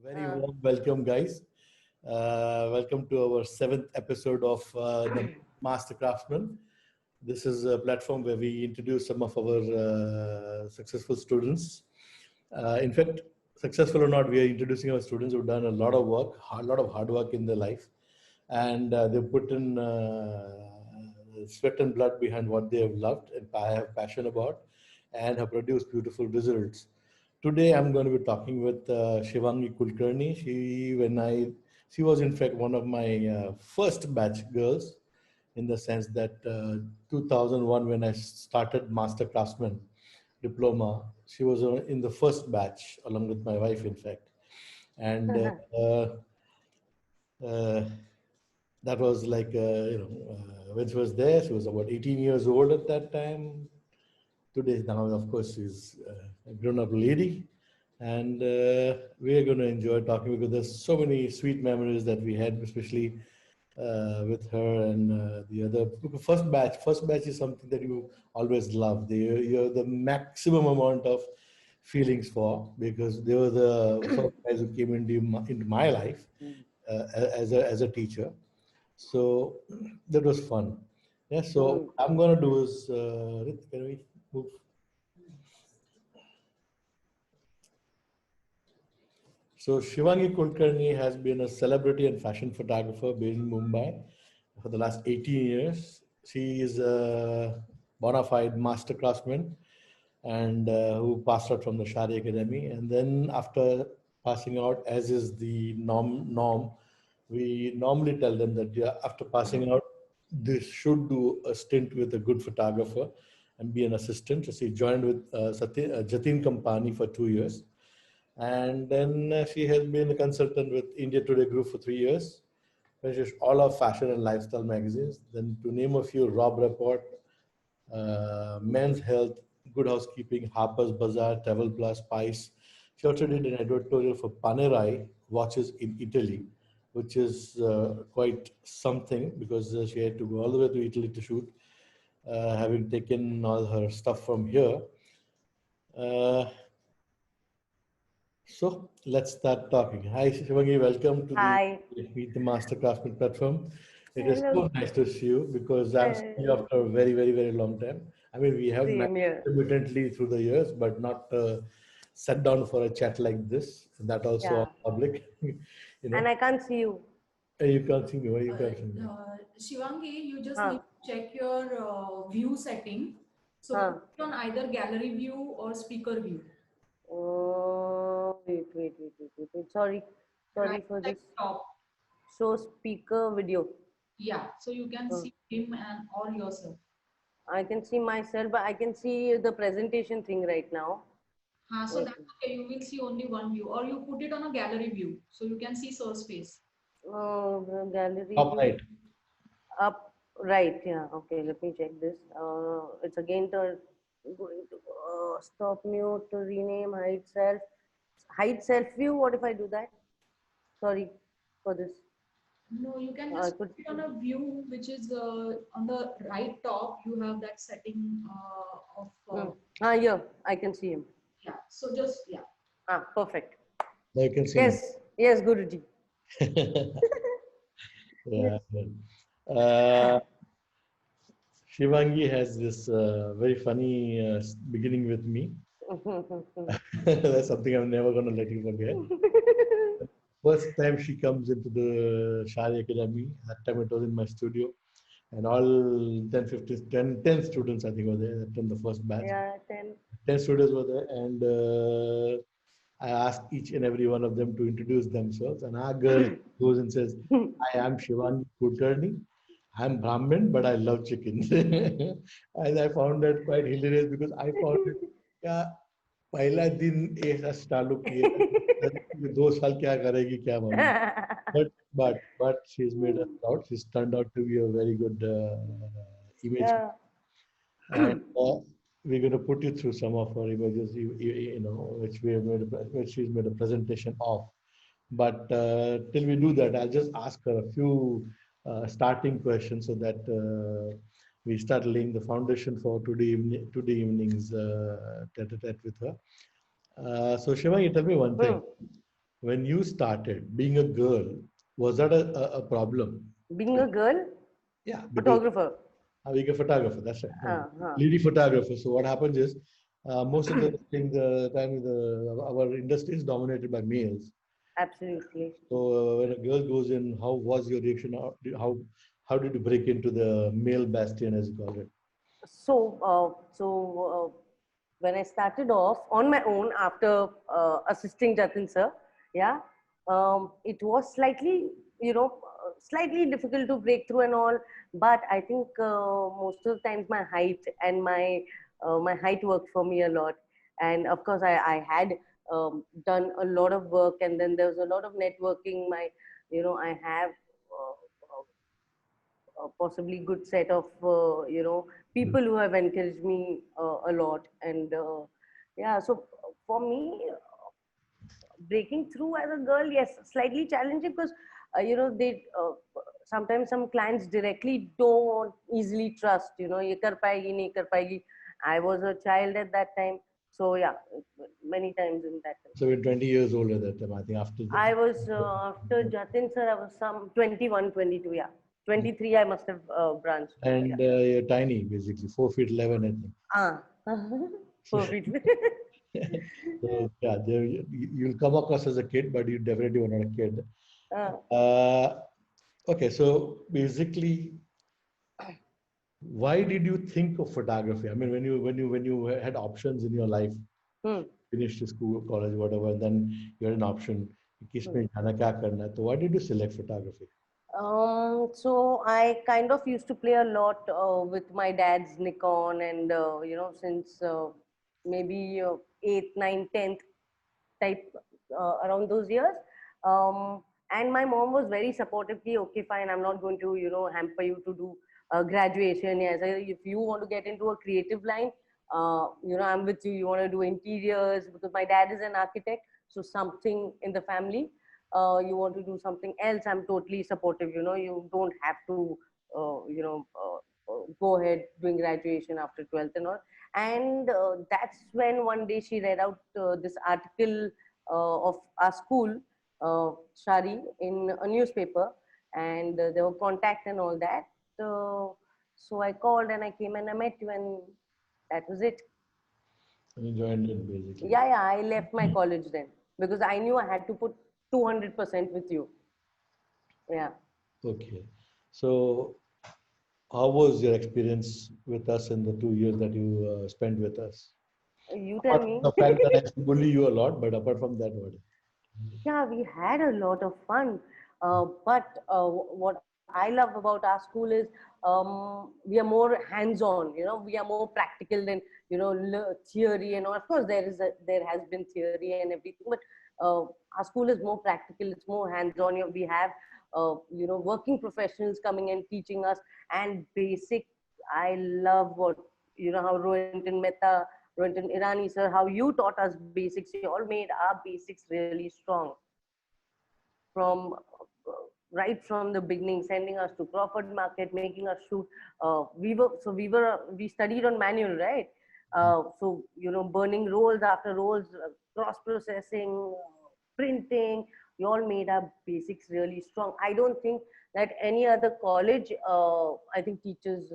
Very warm welcome, guys. Welcome to our seventh episode of the Master Craftsman. This is a platform where we introduce some of our successful students. In fact, successful or not, we are introducing our students who've done a lot of work, a lot of hard work in their life, and they've put in sweat and blood behind what they have loved and have passion about, and have produced beautiful results. Today, I'm going to be talking with Shivangi Kulkarni. She was in fact one of my first batch girls, in the sense that 2001, when I started Master Craftsman diploma, she was in the first batch along with my wife, in fact, and uh, that was like when she was there, she was about 18 years old at that time. Today, now, of course, she's a grown-up lady, and we are going to enjoy talking because there's so many sweet memories that we had, especially with her and the other. Because first batch is something that you always love. You have the maximum amount of feelings for, because they were the first guys who came into my life as a teacher. So that was fun. Yeah. So I'm gonna do is Rit, can we move? So Shivangi Kulkarni has been a celebrity and fashion photographer based in Mumbai for the last 18 years. She is a bona fide master craftsman and who passed out from the Shari Academy. And then after passing out, as is the norm, we normally tell them that after passing out, they should do a stint with a good photographer and be an assistant. So she joined with Jatin Kampani for 2 years. And then she has been a consultant with India Today Group for 3 years, finishes all of fashion and lifestyle magazines. Then, to name a few, Rob Report, Men's Health, Good Housekeeping, Harper's Bazaar, Travel Plus, Spice. She also did an editorial for Panerai watches in Italy, which is quite something, because she had to go all the way to Italy to shoot, having taken all her stuff from here. Uh, So let's start talking. Hi, Shivangi. Welcome to the Hi. Meet the Master Craftsman platform. It is Hello. so nice to see you, because I'm seeing you after a very, very, very long time. I mean, we have met Same here. intermittently through the years, but not sat down for a chat like this, and that also on Yeah. public. And I can't see you. You can't see me. Why you can't see me? Shivangi, you just Huh. need to check your view setting. So put Huh. it on either gallery view or speaker view. Oh, wait. Sorry. Right Sorry for at this. top. Show speaker video. Yeah. So you can Hmm. see him and or yourself. I can see myself, but I can see the presentation thing right now. So Wait. that's okay. You will see only one view, or you put it on a gallery view, so you can see Sir's face. Oh, the gallery Top view. right. Up. Right. Yeah. Okay. Let me check this. It's again going to stop mute to rename hide self view. What if I do that? Sorry for this. No, you can I just could. put it on a view which is on the right top. You have that setting of Yeah, I can see him. yeah. So just yeah. Perfect. Now you can see me. Yes, Guruji. Yeah. Yes. Uh, Shivangi has this very funny beginning with me. That's something I'm never going to let you forget. First time she comes into the Shari Academy, that time it was in my studio, and all 10, 15, 10, 10 students, I think, were there from the first batch. Yeah, 10. 10 students were there, and I asked each and every one of them to introduce themselves. And our girl goes and says, I am Shivangi Kulkarni. I'm Brahmin, but I love chicken. And I found that quite hilarious, because I found it, yeah, पहला दिन ऐसा चालू किया, ये 2 साल क्या करेगी क्या मालूम. But she's made us proud. She's turned out to be a very good image, Yeah. and we're going to put you through some of her images, which we have which she's made a presentation of. But till we do that, I'll just ask her a few starting questions, so that we start laying the foundation for today evening's tete-a-tete with her. So Shiva, you tell me one thing. when you started being a girl, was that a problem? Being a girl, Yeah, because photographer. being a photographer, that's right. Uh-huh. Lady photographer. So what happens is, most of the time, our industry is dominated by males. Absolutely. So when a girl goes in, how was your reaction? How did you break into the male bastion, as you call it? When I started off on my own after assisting Jatin sir, yeah, it was slightly, slightly difficult to break through and all. But I think most of the times my height and my height worked for me a lot. And of course, I had done a lot of work, and then there was a lot of networking. I have. Possibly good set of people who have encouraged me a lot, and yeah, so for me, breaking through as a girl, yes, slightly challenging, because they sometimes some clients directly don't easily trust, ye kar payegi nahi kar payegi. I was a child at that time, so yeah, many times in that time. So we're 20 years old at that time, I think, after I was after Jatin sir, I was some 21, 22, yeah. 23, I must have branched. and you're tiny, basically 4 feet 11, I think. Ah, 4 feet. So yeah, you'll come across as a kid, but you definitely were not a kid. Ah, Uh, okay, so basically, why did you think of photography? I mean, when you had options in your life, hmm, finished school, college, whatever, and then you had an option, कि hmm. किसमें जाना क्या करना है, तो why did you select photography? So I kind of used to play a lot with my dad's Nikon, and since maybe 8th, 9th, 10th type, around those years. And my mom was very supportive. Ki, okay, fine, I'm not going to hamper you to do graduation. Yes, if you want to get into a creative line, I'm with you. You want to do interiors, because my dad is an architect, so something in the family. You want to do something else, I'm totally supportive. You don't have to go ahead doing graduation after 12th and all. And that's when one day she read out this article of our school, Shari, in a newspaper, and there were contact and all that. So I called and I came and I met you, and that was it. And you joined it basically. Yeah, I left my college then, because I knew I had to put 200% with you. Yeah. Okay. So how was your experience with us in the 2 years that you spent with us? You tell Apart from me. the fact that I used to bully you a lot, but apart from that, what? Yeah, we had a lot of fun. But what I love about our school is we are more hands-on. We are more practical than theory and all. Of course, there has been theory and everything, but our school is more practical. It's more hands-on. We have working professionals coming and teaching us, and basic. I love what how Rohinton Mehta, Rohinton Irani sir, how you taught us basics. You all made our basics really strong from right from the beginning, sending us to Crawford Market, making us shoot. We studied on manual, right? So burning rolls after rolls, cross processing, printing. You all made our basics really strong. I don't think that any other college, I think teachers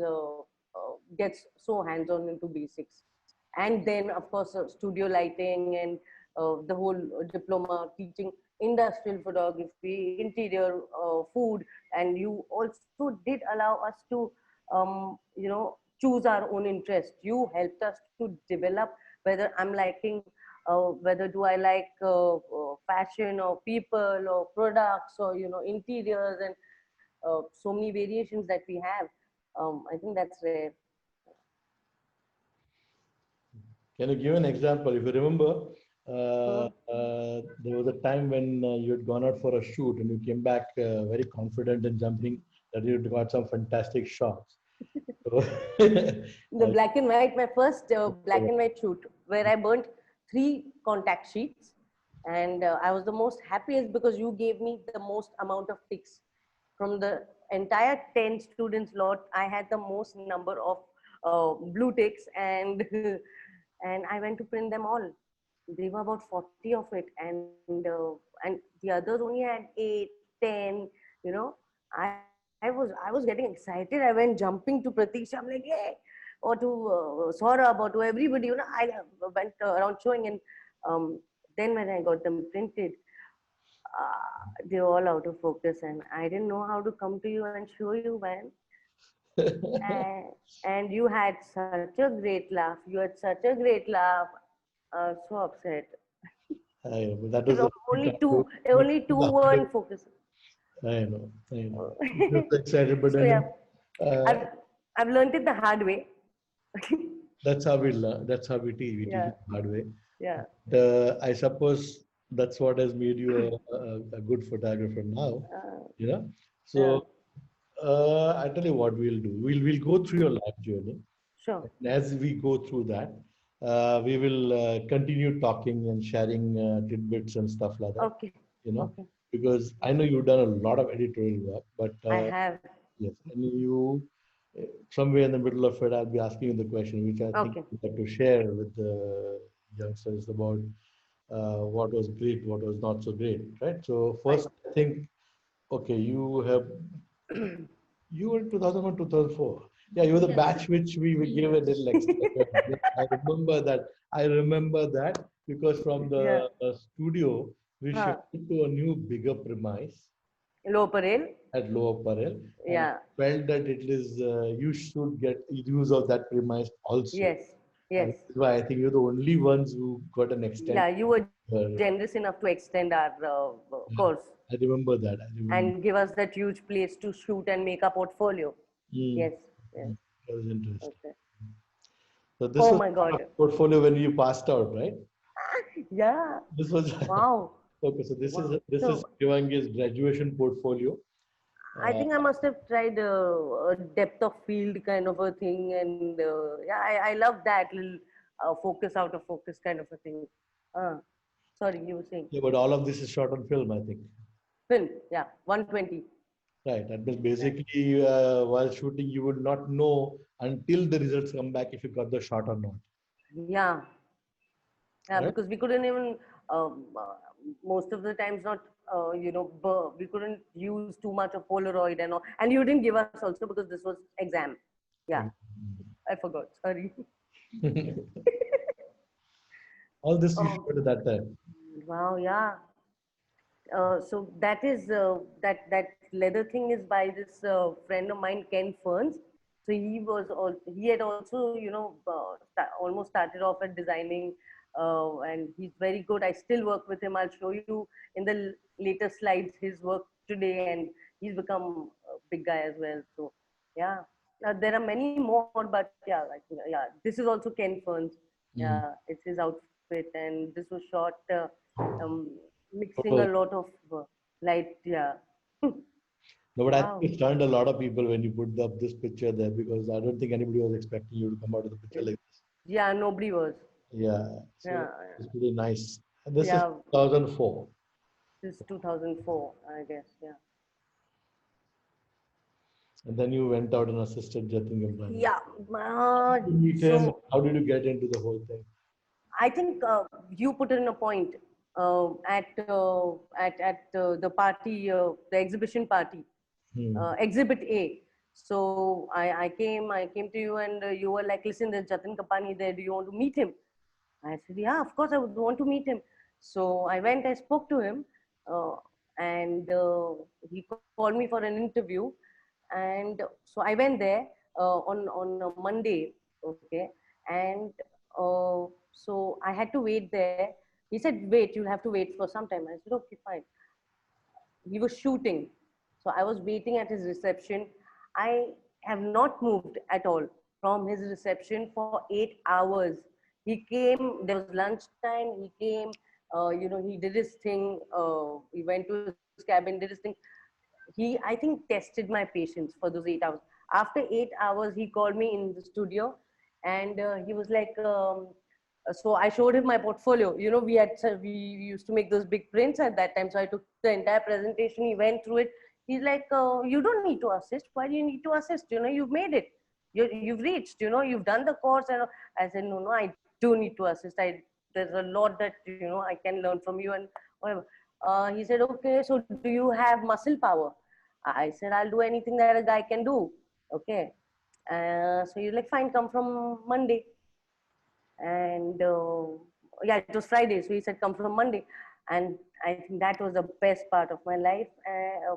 gets so hands on into basics. And then of course studio lighting and the whole diploma teaching industrial photography, interior, food, and you also did allow us to choose our own interest. You helped us to develop whether I'm liking whether do I like fashion or people or products or interiors, and so many variations that we have. I think that's rare. Can you give an example? If you remember, Hmm. there was a time when you had gone out for a shoot and you came back very confident and jumping that you got some fantastic shots. So, The black and white, my first black and white shoot, where I burnt 3 contact sheets, and I was the most happiest because you gave me the most amount of ticks from the entire 10 students lot. I had the most number of blue ticks, and and I went to print them all. They were about 40 of it, and the others only had 8, 10. You know, I was getting excited. I went jumping to Pratiksha. I'm like, yeah, or to Saurabh or to everybody. You know, I went around showing, and then when I got them printed, they were all out of focus, and I didn't know how to come to you and show you, man. And, and you had such a great laugh. You had such a great laugh. So upset. That was Because the only two were in focus. I know, I know. I'm so excited, but So then yeah, uh, I've I've learned it the hard way. that's how we learn. That's how we teach. We teach Yeah, it the hard way. yeah. I suppose that's what has made you a good photographer now. Uh, You know. yeah. So I tell you what we'll do. We'll go through your life journey. Sure. And as we go through that, we will continue talking and sharing tidbits and stuff like that. Okay. You know, Okay. because I know you've done a lot of editorial work, but I have. yes, and you somewhere in the middle of it, I'll be asking you the question, which I think Okay. you'd like to share with the youngsters about what was great, what was not so great, right? So Fine. first, I think, okay, you were in 2001, 2004. Yeah, you were the Yes. batch which we would give a little extra. Yes, I remember that. I remember that because from Yeah. the studio, we Huh. shifted to a new, bigger premise Low parade. at Lower Parel, and I Yeah. felt that it is you should get use of that premise also. Yes. And Yes. that's why I think you're the only ones who got an extended. Yeah. You were Uh, generous enough to extend our yeah, course I remember that. I remember. and give us that huge place to shoot and make a portfolio. Mm, Yes. Yes. that was interesting. Okay. So this Oh was my a God. portfolio when you passed out, right? Yeah. This was Wow. okay. So Wow. this is So Shivangi's graduation portfolio. I Uh, think I must have tried a depth of field kind of a thing, and yeah, I love that little focus out of focus kind of a thing. Uh, Sorry, you were saying yeah, but all of this is shot on film, I think. film, yeah, 120. Right. That means Right. basically while shooting, you would not know until the results come back if you got the shot or not. Yeah, yeah, Right? because we couldn't even most of the times not we couldn't use too much of Polaroid and all, and you didn't give us also because this was exam. Yeah, I forgot. Sorry. All this you Oh, showed at that time. wow, yeah. So that is that leather thing is by this friend of mine, Ken Ferns. So he had also almost started off at designing, and he's very good. I still work with him. I'll show you in the later slides his work today, and he's become a big guy as well. So yeah, there are many more, but yeah, like yeah, this is also Ken Ferns. Yeah, Mm. it's his outfit, and this was shot. Um, Mixing a Oh, lot of light. Yeah. no, but I think Wow. it stunned a lot of people when you put up this picture there because I don't think anybody was expecting you to come out of the picture like this. Yeah, nobody was. Yeah, so Yeah. it's pretty nice. And this is Yeah. 2004. This is 2004, I guess. Yeah. And then you went out and assisted Jatin Gambani. Yeah. You meet him. So How did you get into the whole thing? I think you put in a point at the party, the exhibition party, Hmm. exhibit A. So I came to you, and you were like, listen, there's Jatin Kapani there. Do you want to meet him? I said, yeah, of course I would want to meet him. So I went, I spoke to him, uh, and he called me for an interview. And so I went there on a Monday, okay, and so I had to wait there. He said, wait, you'll have to wait for some time. I said, okay, fine. He was shooting. So I was waiting at his reception. I have not moved at all from his reception for 8 hours. He came, there was lunchtime, he came, he did his thing, he went to his cabin, did his thing. I think, tested my patience for those 8 hours. After 8 hours, he called me in the studio, and he was like, so I showed him my portfolio. We used to make those big prints at that time. So I took the entire presentation. He went through it. He's like, you don't need to assist. Why do you need to assist? You've made it. You've reached. You've done the course. And I said, no, I do need to assist. I there's a lot that I can learn from you and whatever. He said, okay, so do you have muscle power? I said, I'll do anything that a guy can do. Okay. So he's like, fine, come from Monday. And yeah, it was Friday. So he said, come from Monday. And I think that was the best part of my life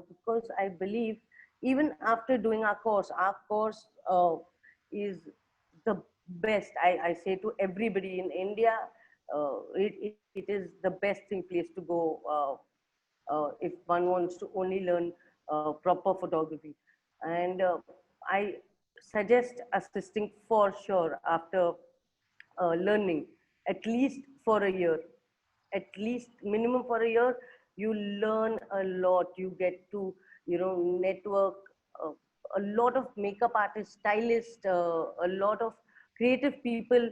because I believe even after doing our course is the best. I say to everybody in India, it is the best thing place to go if one wants to only learn proper photography. And I suggest assisting for sure after learning at least for a year, at least minimum for a year. You learn a lot, you get to network, uh, a lot of makeup artists, stylists, a lot of creative people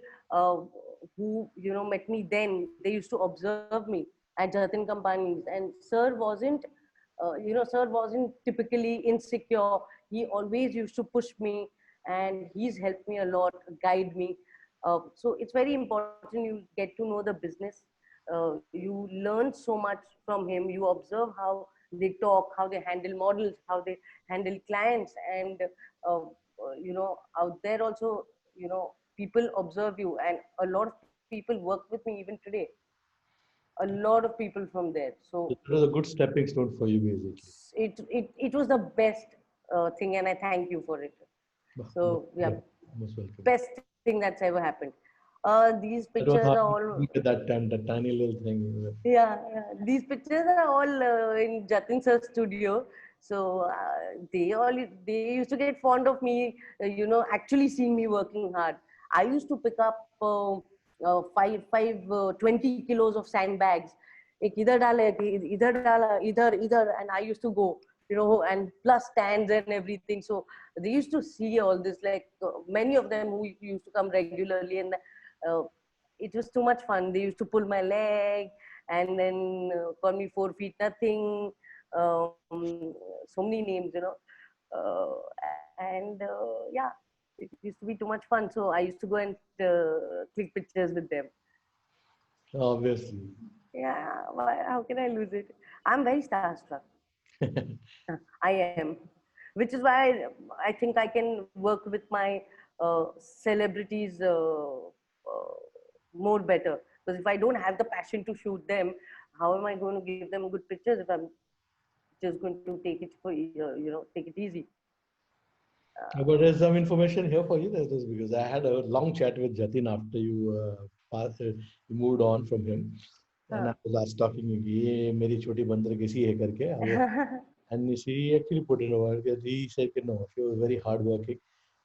who met me then. They used to observe me at Jatin companies, and sir wasn't typically insecure. He always used to push me, and he's helped me a lot, guide me. So it's very important you get to know the business. You learn so much from him. You observe how they talk, how they handle models, how they handle clients, and out there also, people observe you, and a lot of people work with me even today. A lot of people from there. So It was a good stepping stone for you, basically. it was the best thing, and I thank you for it. So yeah, Most welcome. best thing that's ever happened. These That pictures was are hard all, at that time, that tiny little thing. yeah. These pictures are all in Jatin sir's studio. So they used to get fond of me, actually seeing me working hard. I used to pick up 20 kilos of sandbags. एक इधर डाला, एक इधर डाला, इधर, and I used to go, and plus stands and everything. So they used to see all this, like many of them who used to come regularly, and uh, it was too much fun. They used to pull my leg and then call me 4 feet nothing. So many names, uh, and yeah, it used to be too much fun. So I used to go and click pictures with them. Obviously. Yeah, how can I lose it? I'm very starstruck. I am, which is why I think I can work with my celebrities more better. Because if I don't have the passion to shoot them, how am I going to give them good pictures if I'm just going to take it for take it easy? But there's some information here for you. There's this because I had a long chat with Jatin after you you moved on from him, and I was last talking ये मेरी छोटी बंदर कैसी है करके. And she actually put in a word that he said no, she was very hardworking,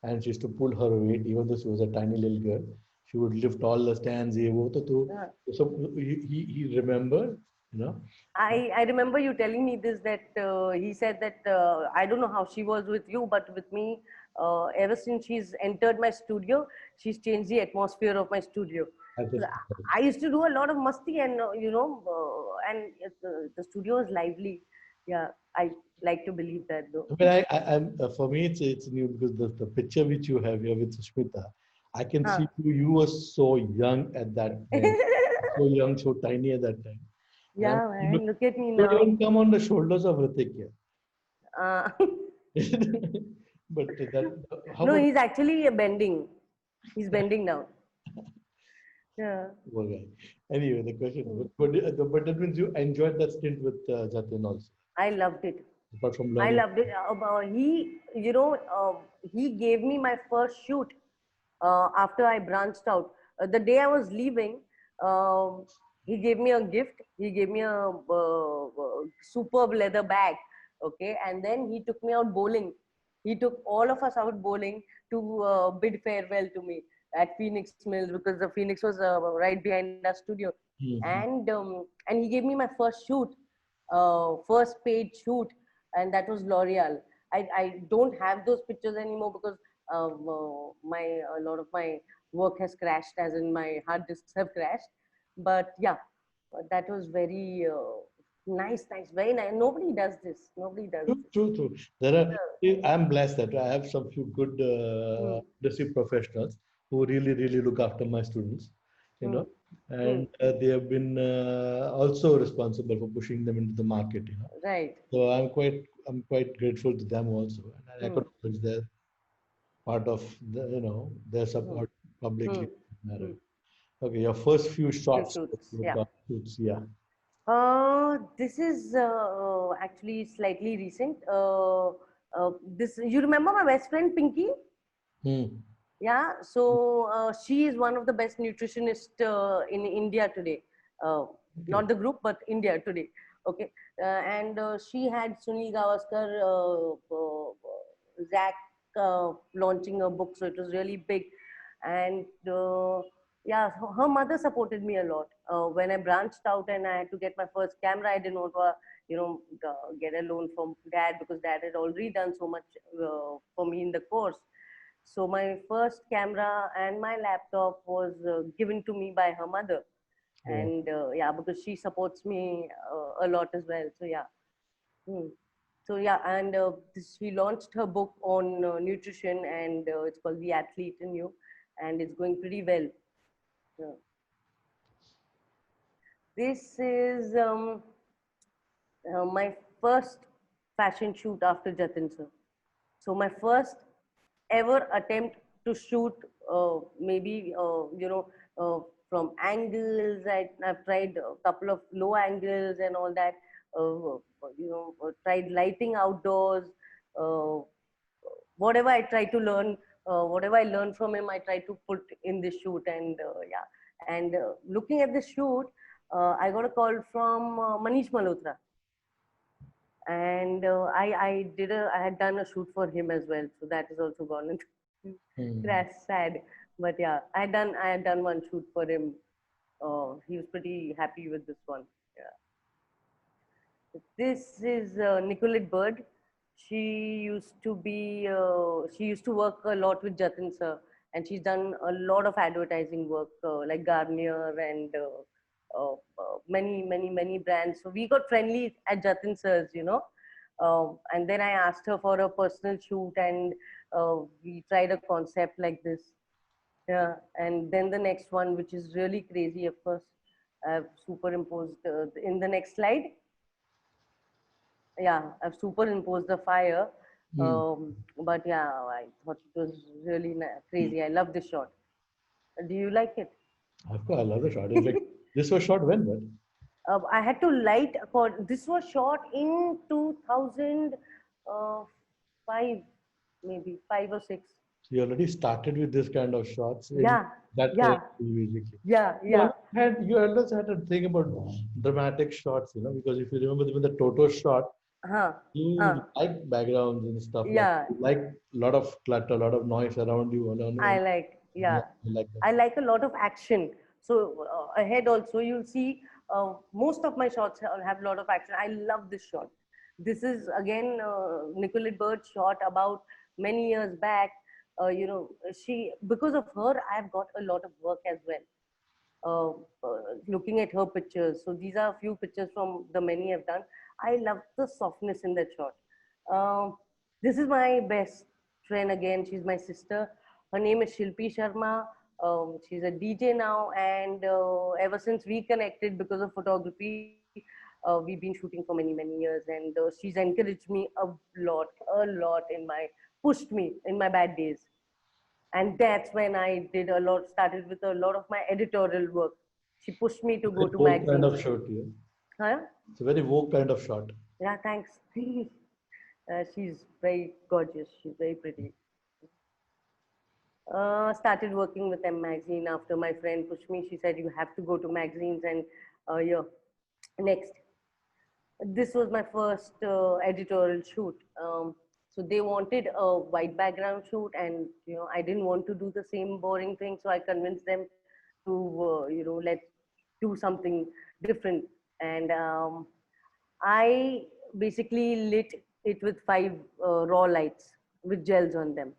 and she used to pull her weight even though she was a tiny little girl. She would lift all the stands. ये वो तो so he remembered, you know. I remember you telling me this, that he said that I don't know how she was with you, but with me, ever since she's entered my studio, she's changed the atmosphere of my studio. That is I used to do a lot of musti, and and the studio is lively. Yeah, I like to believe that though. I mean, I'm for me it's new because the picture which you have here with Sushmita, I can see you. You were so young at that time, so young, so tiny at that time. And Yeah, man, look at me you don't now. even come on the shoulders of Ritik here. Uh, But that how no, about he's actually bending. He's bending now. Yeah. poor guy? Anyway, the question, but that means you enjoyed that stint with Jatin also, I loved it. apart from I learning. loved it. He gave me my first shoot after I branched out. The day I was leaving, he gave me a gift. He gave me a superb leather bag. Okay. And then he took me out bowling. He took all of us out bowling to bid farewell to me at Phoenix Mills, because the Phoenix was right behind our studio. Mhm. And he gave me my first shoot, first paid shoot, and that was L'Oreal. I don't have those pictures anymore because a lot of my work has crashed, as in my hard disks have crashed. But yeah, that was very nice, very nice. Nobody does this. Nobody does True, this. true, true. There are. I'm blessed that I have some few good industry professionals who really, really look after my students. You know, and they have been also responsible for pushing them into the market. Right. So I'm quite grateful to them also, and I Hmm. acknowledge their part of their Hmm. support publicly. Hmm. Okay, your first few Few shots shoots. with Yeah. shoots, yeah. This is actually slightly recent. This you remember my best friend Pinky? Hmm. Yeah. So she is one of the best nutritionists in India today. Okay. Not the group, but India today. Okay. And she had Sunil Gavaskar, Zach launching a book, so it was really big. And yeah, her mother supported me a lot. When I branched out and I had to get my first camera, I didn't want to, get a loan from dad because dad had already done so much for me in the course. So my first camera and my laptop was given to me by her mother, Wow. and yeah, because she supports me a lot as well. So yeah. Hmm. So yeah, and she launched her book on nutrition, and it's called The Athlete in You, and it's going pretty well. Yeah. This is my first fashion shoot after Jatin sir. So my first ever attempt to shoot, maybe uh, from angles. I've tried a couple of low angles and all that. Tried lighting outdoors. Uh, Whatever I try to learn, whatever I learned from him, I try to put in this shoot. And yeah, and looking at this shoot, I got a call from Manish Malhotra, and I had done a shoot for him as well, so that is also gone into Hmm. crash sad. But yeah, I had done one shoot for him. He was pretty happy with this one. Yeah. This is Nicolette Bird. She used to work a lot with Jatin sir, and she's done a lot of advertising work like Garnier and many brands. So we got friendly at Jatin sir's, and then I asked her for a personal shoot, and we tried a concept like this. Yeah, and then the next one, which is really crazy, of course, I've superimposed in the next slide. Yeah, I've superimposed the fire. Hmm. But yeah, I thought it was really crazy. I love this shot. Do you like it? Of course, I love the shot. It's like this was shot when, but I had to light. This was shot in 2005, maybe 5 or 6. you already started with this kind of shots in Yeah, that era yeah, basically. yeah, You yeah. always had a thing about dramatic shots, because if you remember even the Toto shot, Huh, you huh. like backgrounds and stuff like Yeah, you like a lot of clutter, a lot of noise around you. I like, Yeah, yeah. I like that. I like a lot of action. So ahead also you'll see most of my shots have a lot of action. I love this shot. This is again Nicolette Bird shot about many years back. She, because of her, I've got a lot of work as well. Looking at her pictures. So these are a few pictures from the many I've done. I love the softness in that shot. Um, this is my best friend again. She's my sister. Her name is Shilpi Sharma. She's a DJ now, and ever since we connected because of photography, we've been shooting for many years. And she's encouraged me a lot in my pushed me in my bad days. And that's when I did a lot, started with a lot of my editorial work. She pushed me to Very go to woke kind magazines. of shot here. Huh? It's a very woke kind of shot. Yeah, thanks. She's very gorgeous. She's very pretty. Started working with M Magazine after my friend pushed me. She said, "You have to go to magazines." And yeah, next. This was my first editorial shoot. So they wanted a white background shoot, and I didn't want to do the same boring thing. So I convinced them to let's do something different. And I basically lit it with 5 raw lights with gels on them.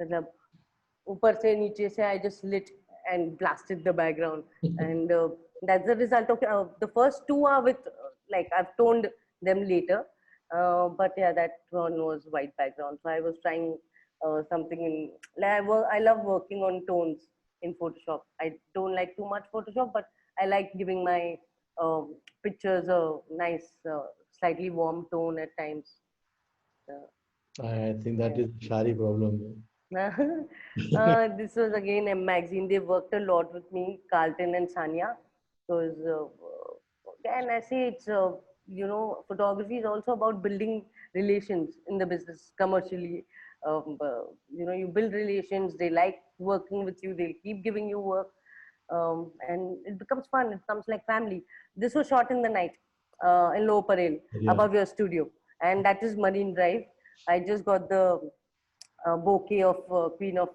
मतलब ऊपर से नीचे से I just lit and blasted the background, and that's the result of the first two are with like I've toned them later, but yeah, that one was white background. So I was trying something in like I love working on tones. in Photoshop. I don't like too much Photoshop, but I like giving my pictures a nice, slightly warm tone at times. I think that Yeah. is Shari problem. This was again a magazine. They worked a lot with me, Carlton and Sanya. So, and I say it's, photography is also about building relations in the business commercially. You build relations, they like working with you, they'll keep giving you work. And it becomes fun, it becomes like family. This was shot in the night in Lower Parel, Yeah. above your studio. And that is Marine Drive. I just got the bouquet of Queen of,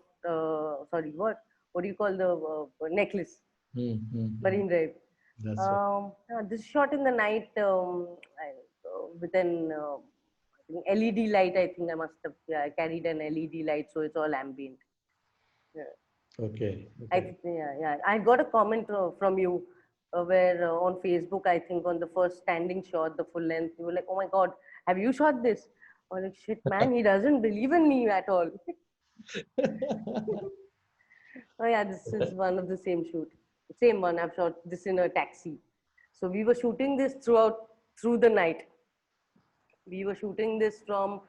sorry, what do you call the necklace? Marine Drive. That's right. This is shot in the night with an I think LED light. I think I must have, yeah, I carried an LED light, so it's all ambient. Yeah. Okay. Yeah. I got a comment from you where on Facebook, I think on the first standing shot, the full length, you were like, "Oh my God, have you shot this?" I'm like, "Shit, man, he doesn't believe in me at all." Oh yeah, this is one of the same shoot. Same one. I've shot this in a taxi. So we were shooting this through the night. We were shooting this from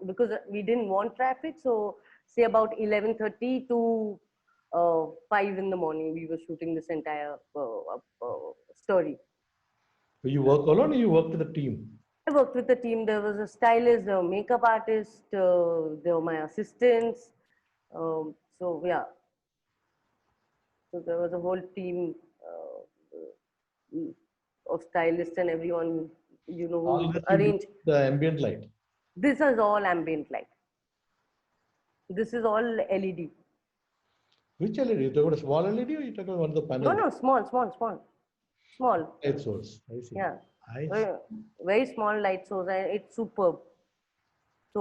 because we didn't want traffic. So say about 11:30 to 5 in the morning, we were shooting this entire story. You work alone or you work with a team? I worked with the team. There was a stylist, a makeup artist, there were my assistants. So yeah, so there was a whole team of stylists and everyone, All who that you do arranged. the ambient light. This is all ambient light. This is all LED. Which LED? You talk about a small LED or you talk about one of the No, panels? no, small. Light source. I see. Yeah, I see. very small light source, and it's superb. So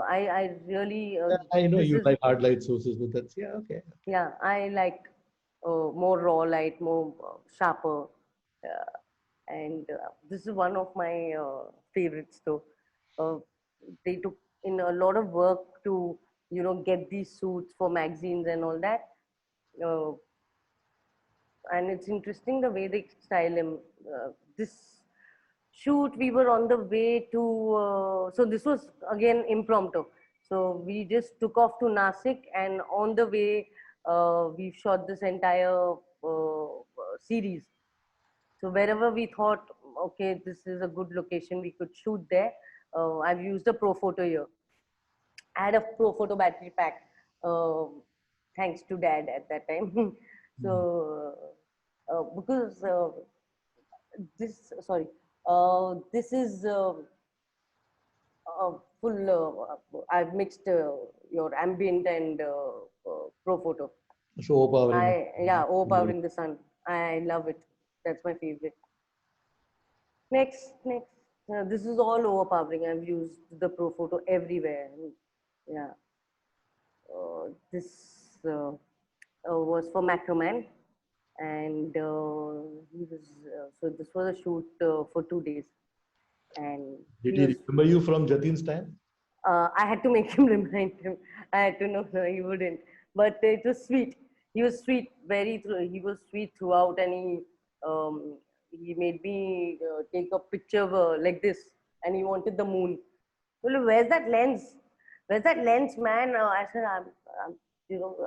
I really, I know this you is, like hard light sources, but that's okay. yeah, I like more raw light, more sharper. And this is one of my favorites though. They took in a lot of work to get these suits for magazines and all that, uh, and it's interesting the way they style him. This shoot, we were on the way to, so this was again impromptu, so we just took off to Nasik, and on the way we shot this entire series. So wherever we thought, okay, this is a good location, we could shoot there. I've used a Pro Photo here. I had a Pro Photo battery pack, thanks to Dad at that time. So because this is full. I've mixed your ambient and Pro Photo. So overpowering. Overpowering the sun. I love it. That's my favorite. Next. This is all overpowering. I've used the Pro Photo everywhere. Yeah. This was for Macroman, and he was. So this was a shoot for 2 days, and Did he he was. remember you from Jatin's time? I had to make him remind him. I had to know, no, he wouldn't. But it was sweet. He was sweet, he was sweet throughout, and he made me take a picture like this, and he wanted the moon. Well, where's that lens? Where's that lens, man? I said, I'm,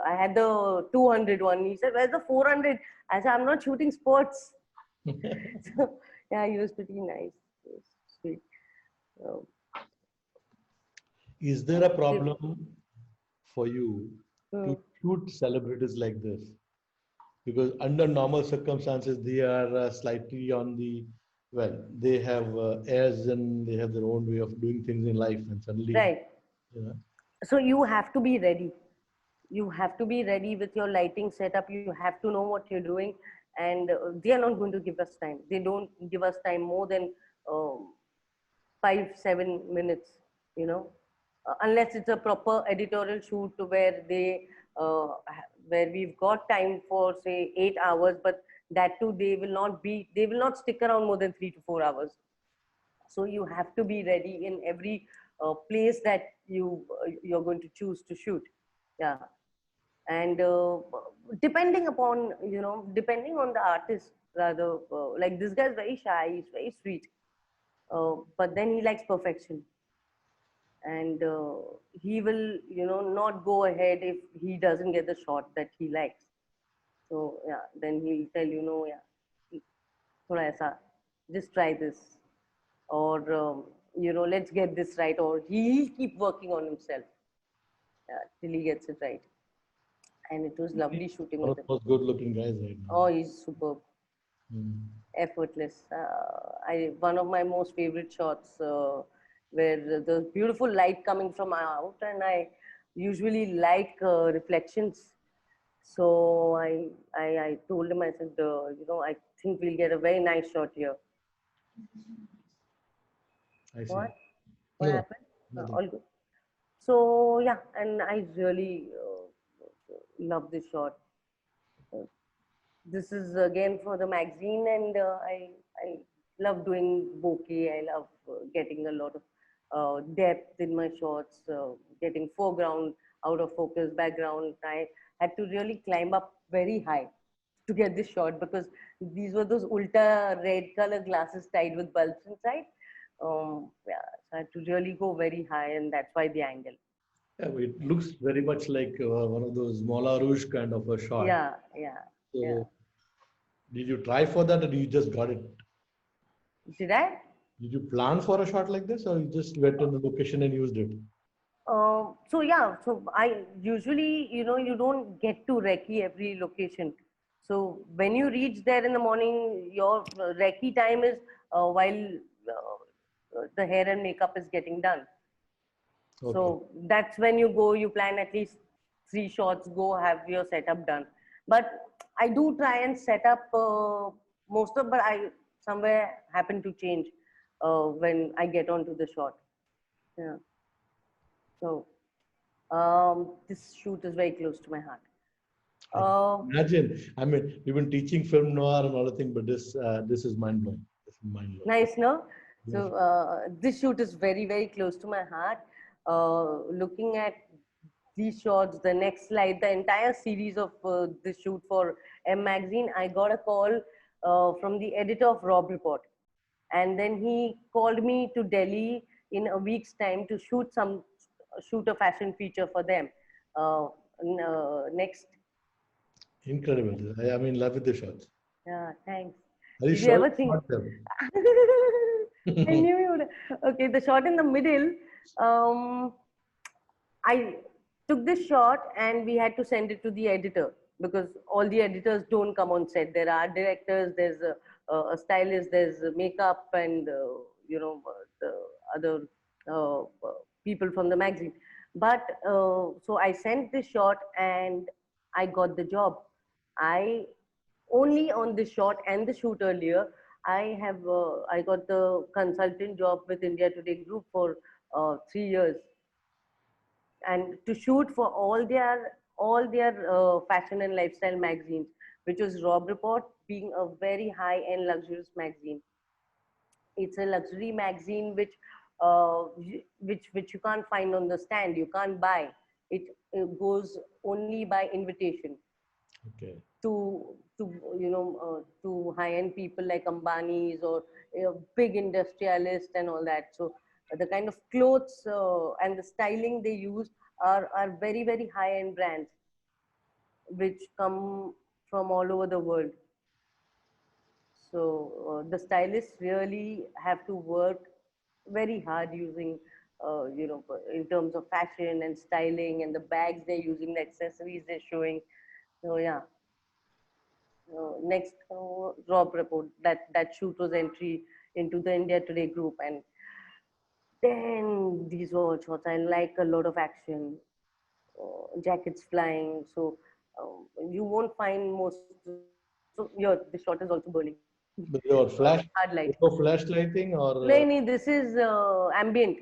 I had the 200 one. He said, where's the 400? I said, I'm not shooting sports. So, yeah, he was pretty nice. He was sweet. So, Is there a problem for you to hmm. shoot celebrities like this? Because under normal circumstances, they are slightly on the, well, they have airs and they have their own way of doing things in life, and suddenly, Right. you know, So you have to be ready. You have to be ready with your lighting setup. You have to know what you're doing, and they are not going to give us time. They don't give us time more than 5-7 minutes. Unless it's a proper editorial shoot where where we've got time for say 8 hours, but that too they will not stick around more than 3 to 4 hours. So you have to be ready in every place that you're going to choose to shoot. Yeah. And depending upon, depending on the artist, rather, like this guy's very shy, he's very sweet, but then he likes perfection. And he will, not go ahead if he doesn't get the shot that he likes. So yeah, then he'll tell you, no, yeah, thoda aisa, just try this, or let's get this right, or he'll keep working on himself, till he gets it right. And it was lovely shooting One with of him. the most good-looking guys right Oh, now. he's superb, Mm. effortless. One of my most favorite shots, where the beautiful light coming from out, and I usually like reflections. So I told him, I said, I think we'll get a very nice shot here. I see. What? What No, happened? nothing. All good. So yeah, and I really love this shot. Uh, This is again for the magazine, and I love doing bokeh. I love getting a lot of depth in my shots, getting foreground, out of focus, background. I had to really climb up very high to get this shot, because these were those ulta red color glasses tied with bulbs inside. Yeah, so I had to really go very high, and that's why the angle. Yeah, it looks very much like one of those Moulin Rouge kind of a shot. Yeah, yeah, yeah. So, did you try for that, or you just got it? Did I? Did you plan for a shot like this, or you just went in the location and used it? So yeah, so I usually, you don't get to recce every location. So when you reach there in the morning, your recce time is while the hair and makeup is getting done. Okay. So that's when you go, you plan at least 3 shots, go have your setup done. But I do try and set up most of, but I somewhere happen to change when I get onto the shot. Yeah. So this shoot is very close to my heart. I can Uh, imagine. I mean, you've been teaching film noir and all the thing, but this is mind blowing. This is mind blowing. nice, no? Yes. So this shoot is very, very close to my heart. Looking at these shots, the next slide, the entire series of this shoot for M Magazine, I got a call from the editor of Rob Report. And then he called me to Delhi in a week's time to shoot a fashion feature for them. Next, Incredible. I'm in love with the shots. yeah, thanks. Are you Did you sure ever it's think? not them? I knew you would. Okay, the shot in the middle. Um, I took this shot and we had to send it to the editor, because all the editors don't come on set. There are directors, there's a stylist, there's makeup, and the other uh, people from the magazine. But so I sent this shot and I got the job. I only on this shot and the shoot earlier, I got the consultant job with India Today Group for 3 years, and to shoot for all their fashion and lifestyle magazines, which was Rob Report, being a very high end luxurious magazine. It's a luxury magazine which you can't find on the stand, you can't buy it. It goes only by invitation Okay. to high end people like Ambani's, or big industrialists and all that. So the kind of clothes and the styling they use are very, very high end brands which come from all over the world. So the stylists really have to work very hard using, in terms of fashion and styling, and the bags they're using, the accessories they're showing. So yeah, next Rob Report, that shoot was entry into the India Today group, and then these were all shots. I like a lot of action, jackets flying. So you won't find most. So yeah, the shot is also burning. But your flash, Hard light. no flash lighting or No, this is ambient.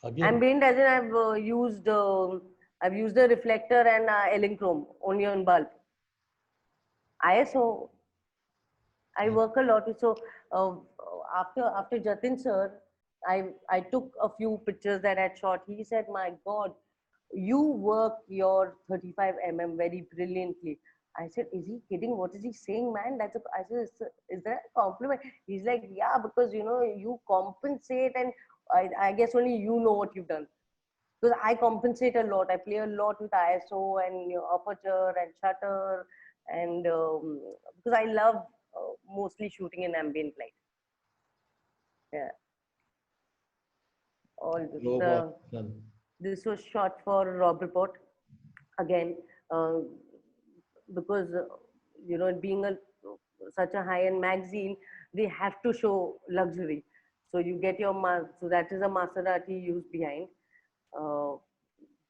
again? Ambient, as in I've used a reflector and Elechrome only on bulb. ISO. I work a lot. So after Jatin sir, I took a few pictures that I shot. He said, "My God, you work your 35 very brilliantly. I said, is he kidding? What is he saying, man? I said, is that a compliment? He's like, yeah, because you compensate, and I guess only you know what you've done. Because I compensate a lot. I play a lot with ISO and aperture and shutter, and because I love mostly shooting in ambient light. Yeah, all this. Global Sun. This was shot for Rob Report again, uh, because being a such a high-end magazine, they have to show luxury. So you get your so that is a Maserati used behind. Uh,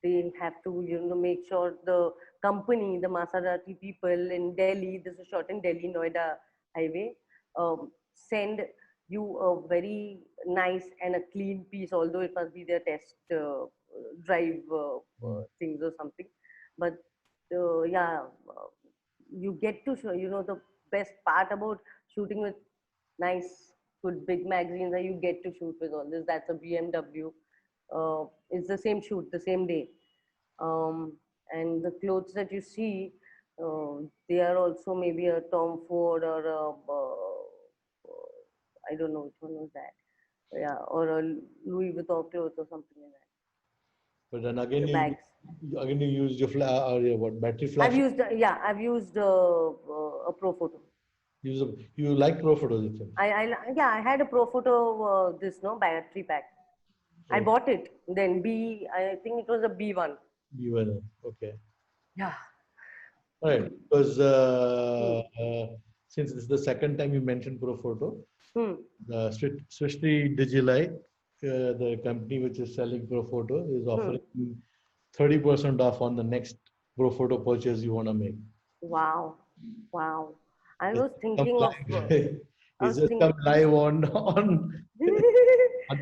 they have to make sure the company, the Maserati people in Delhi, this is shot in Delhi Noida highway, send you a very nice and a clean piece, although it must be their test drive things or something. But yeah, you get to show, the best part about shooting with nice good big magazines that you get to shoot with all this. That's a BMW. It's the same shoot, the same day. And the clothes that you see, they are also maybe a Tom Ford or I don't know which one was that. Yeah, or a Louis Vuitton clothes or something like that. But then again, The bags. you use your or your what battery flash. I've used a Profoto. You like Pro Photos, it seems. I had a Profoto battery pack. I Oh. bought it. Then I think it was a B1. B1, okay. Yeah. All right, because since this is the second time you mentioned Profoto, the Srishti Digilight, the company which is selling Profoto, is offering 30% off on the next Profoto purchase you want to make. Wow. Wow. I It's was come thinking of. live. I It's was just thinking. come live on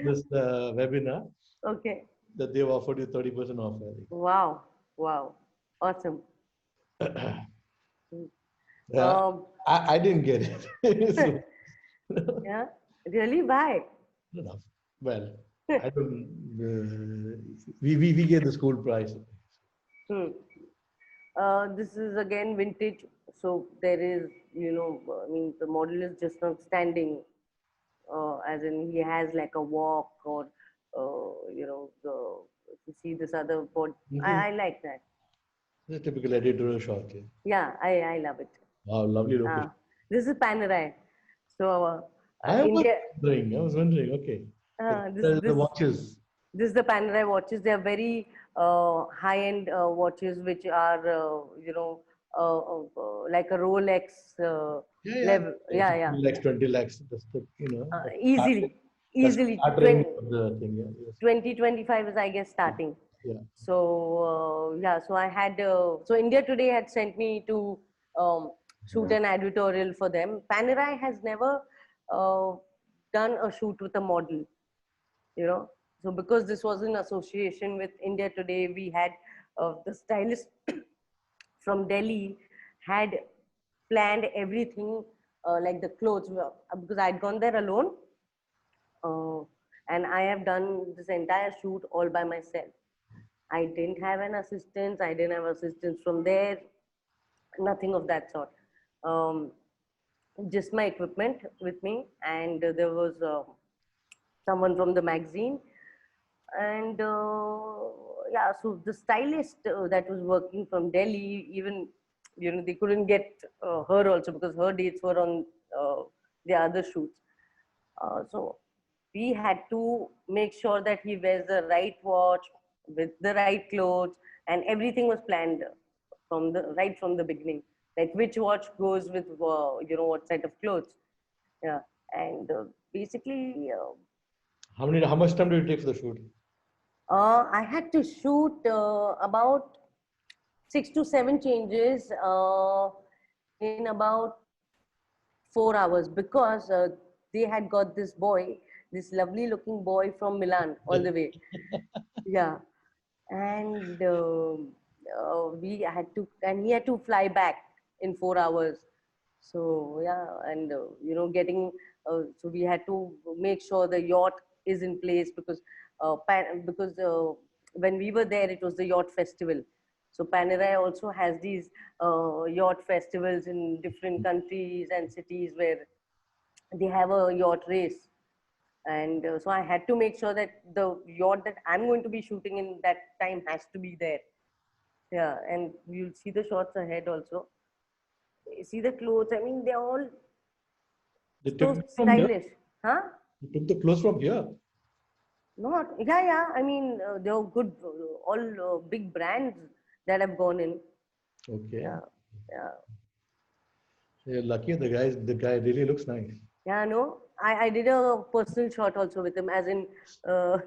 this webinar Okay. that they've offered you 30% off. I think. Wow. Wow. Awesome. I didn't get it. So, Yeah. Really? Why? no. Well, I don't. We get the school price. This is again vintage. So there is, I mean, the model is just not standing, as in he has like a walk or, if you see this other board. I like that. It's a typical editorial shot. Yeah. Yeah, I love it. Wow, lovely location. This is Panerai. So I India. was wondering. Okay. The watches. This is the Panerai watches. They are very high-end watches, which are like a Rolex level. Yeah. Lakhs, 20 lakhs. That's the, Easily. That's the start range of the thing. Yeah. Yes. 2025 is, I guess, starting. Yeah. So so I had so India Today had sent me to shoot an editorial for them. Panerai has never done a shoot with a model, So because this was in association with India Today, we had the stylist from Delhi had planned everything, like the clothes, because I'd gone there alone. And I have done this entire shoot all by myself. I didn't have an assistant. I didn't have assistance from there. Nothing of that sort. Just my equipment with me, and there was someone from the magazine, and yeah. So the stylist that was working from Delhi, even they couldn't get her also because her dates were on the other shoots. So we had to make sure that he wears the right watch with the right clothes, and everything was planned right from the beginning. Like which watch goes with what set of clothes. Yeah, and basically, How much time did it take for the shoot? I had to shoot about 6 to 7 changes in about 4 hours, because they had got this lovely looking boy from Milan all the way. Yeah. And we had to, and he had to fly back in 4 hours. So yeah, and so we had to make sure the yacht is in place, because when we were there, it was the yacht festival. So Panerai also has these yacht festivals in different countries and cities where they have a yacht race. And so I had to make sure that the yacht that I'm going to be shooting in that time has to be there. Yeah, and you'll see the shots ahead also. You see the clothes. I mean, they're all They so took it from here. stylish, huh? They took the clothes from here. Not, yeah, yeah. I mean, they're good, all big brands that have gone in. Okay. Yeah, yeah, So you're lucky. The guy really looks nice. yeah. No, I did a personal shot also with him, as in, uh,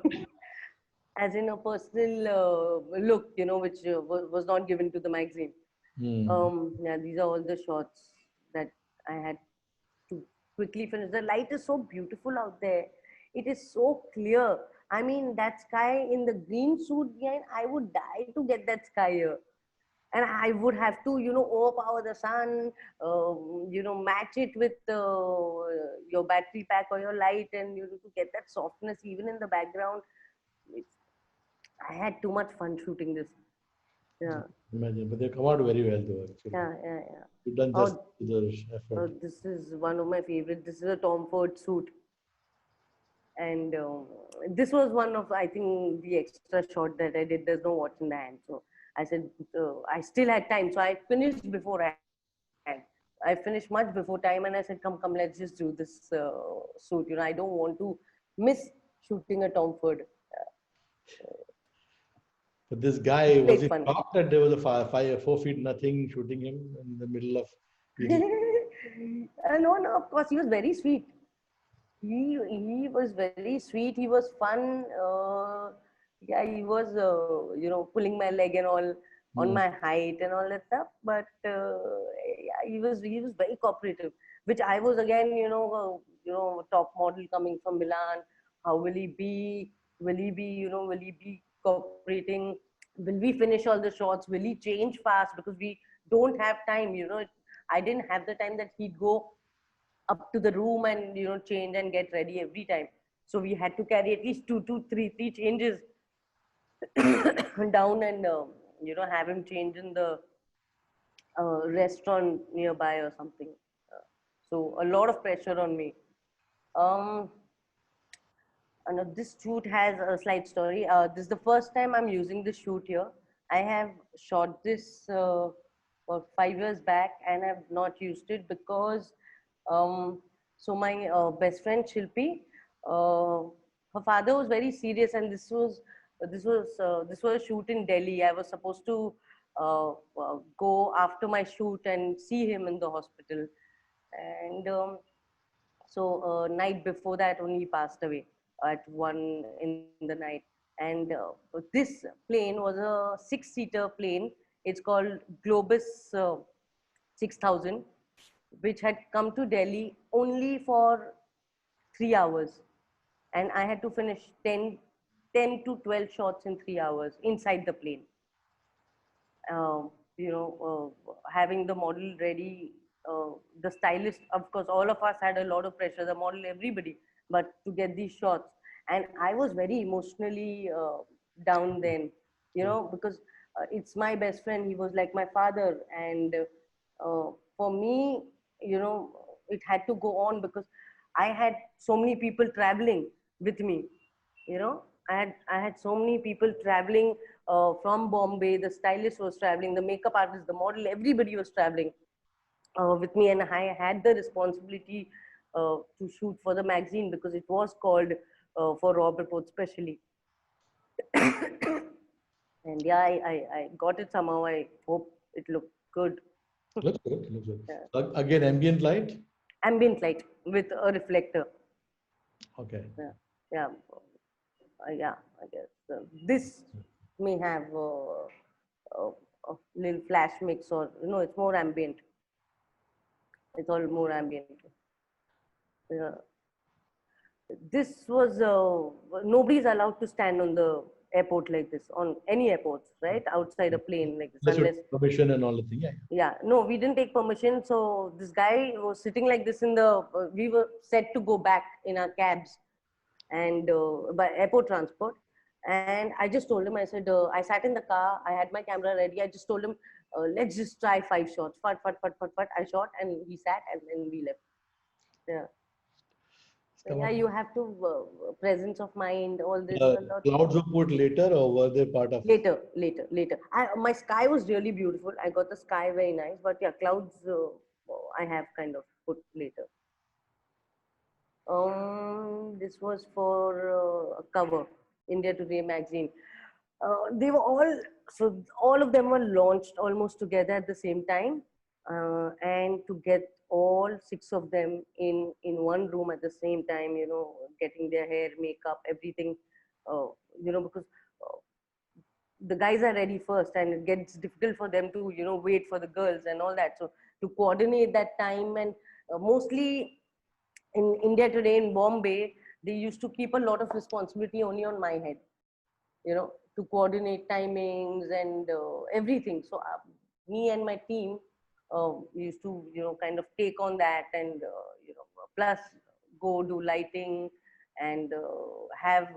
as in a personal look, you know, which was not given to the magazine. Hmm. Yeah, these are all the shots that I had to quickly finish. The light is so beautiful out there. It is so clear. I mean, that sky in the green suit behind, I would die to get that sky here. And I would have to, you know, overpower the sun, you know, match it with your battery pack or your light, and you know, to get that softness even in the background. It's, I had too much fun shooting this. Yeah, Imagine, but they come out very well though. Actually, yeah, yeah, yeah. you've done just Oh, the effort. this is one of my favorite. This is a Tom Ford suit, and this was one of, I think, the extra shot that I did. There's no watch in the hand, so I said I still had time, so I finished before I finished much before time, and I said, come, let's just do this suit. You know, I don't want to miss shooting a Tom Ford. But this guy, was Great he fun. shocked that there was a 4 feet nothing shooting him in the middle of? No, no, of course, he was very sweet. He was very sweet. He was fun. Yeah, he was you know, pulling my leg and all on Hmm. my height and all that stuff. But yeah, he was very cooperative, which I was again, you know, top model coming from Milan. How will he be? Will he be, you know, will he be cooperating? Will we finish all the shots? Will he change fast? Because we don't have time, you know. I didn't have the time that he'd go up to the room and, you know, change and get ready every time. So we had to carry at least three changes down, and you know, have him change in the restaurant nearby or something. So a lot of pressure on me. Um, and this shoot has a slight story. This is the first time I'm using this shoot here. I have shot this for 5 years back, and I've not used it because so my best friend Shilpi, her father was very serious, and this was a shoot in Delhi. I was supposed to go after my shoot and see him in the hospital, and so night before that only he passed away at 1 in the night. And this plane was a 6-seater plane. It's called Globus 6000, which had come to Delhi only for 3 hours. And I had to finish 10 to 12 shots in 3 hours inside the plane. You know, having the model ready, the stylist, of course, all of us had a lot of pressure, the model, everybody, but to get these shots. And I was very emotionally down then, you know, because it's my best friend. He was like my father. And for me, you know, it had to go on because I had so many people traveling with me, you know. I had so many people traveling from Bombay. The stylist was traveling, the makeup artist, the model, everybody was traveling with me, and I had the responsibility to shoot for the magazine because it was called for Rob Report specially. And yeah, I got it somehow. I hope it looked good. Looks good. Looks good. Yeah. Again, ambient light. Ambient light with a reflector. Okay. Yeah, yeah, yeah. I guess this may have a little flash mix, or you know, it's more ambient. It's all more ambient. Yeah. This was nobody's allowed to stand on the airport like this, on any airports, right? Outside a plane like this, Unless you unless, take permission and all the thing. Yeah. yeah, no, we didn't take permission. So this guy was sitting like this in the. We were set to go back in our cabs, and by airport transport, And I just told him, I said, I sat in the car, I had my camera ready. I just told him, let's just try 5 shots. Fat, fat, fat, fat, fat. I shot and he sat and then we left. Yeah. So yeah, you have to presence of mind, all this a lot. Clouds were put later, or were they part of? Later. My sky was really beautiful. I got the sky very nice, but yeah, clouds I have kind of put later. This was for a cover, India Today magazine. They were all of them were launched almost together at the same time, and to get all 6 of them in one room at the same time, getting their hair, makeup, everything, because uh, the guys are ready first, and it gets difficult for them to wait for the girls and all that. So to coordinate that time, and mostly in India Today in Bombay, they used to keep a lot of responsibility only on my head, to coordinate timings and everything. So me and my team used to, kind of take on that, and plus go do lighting and have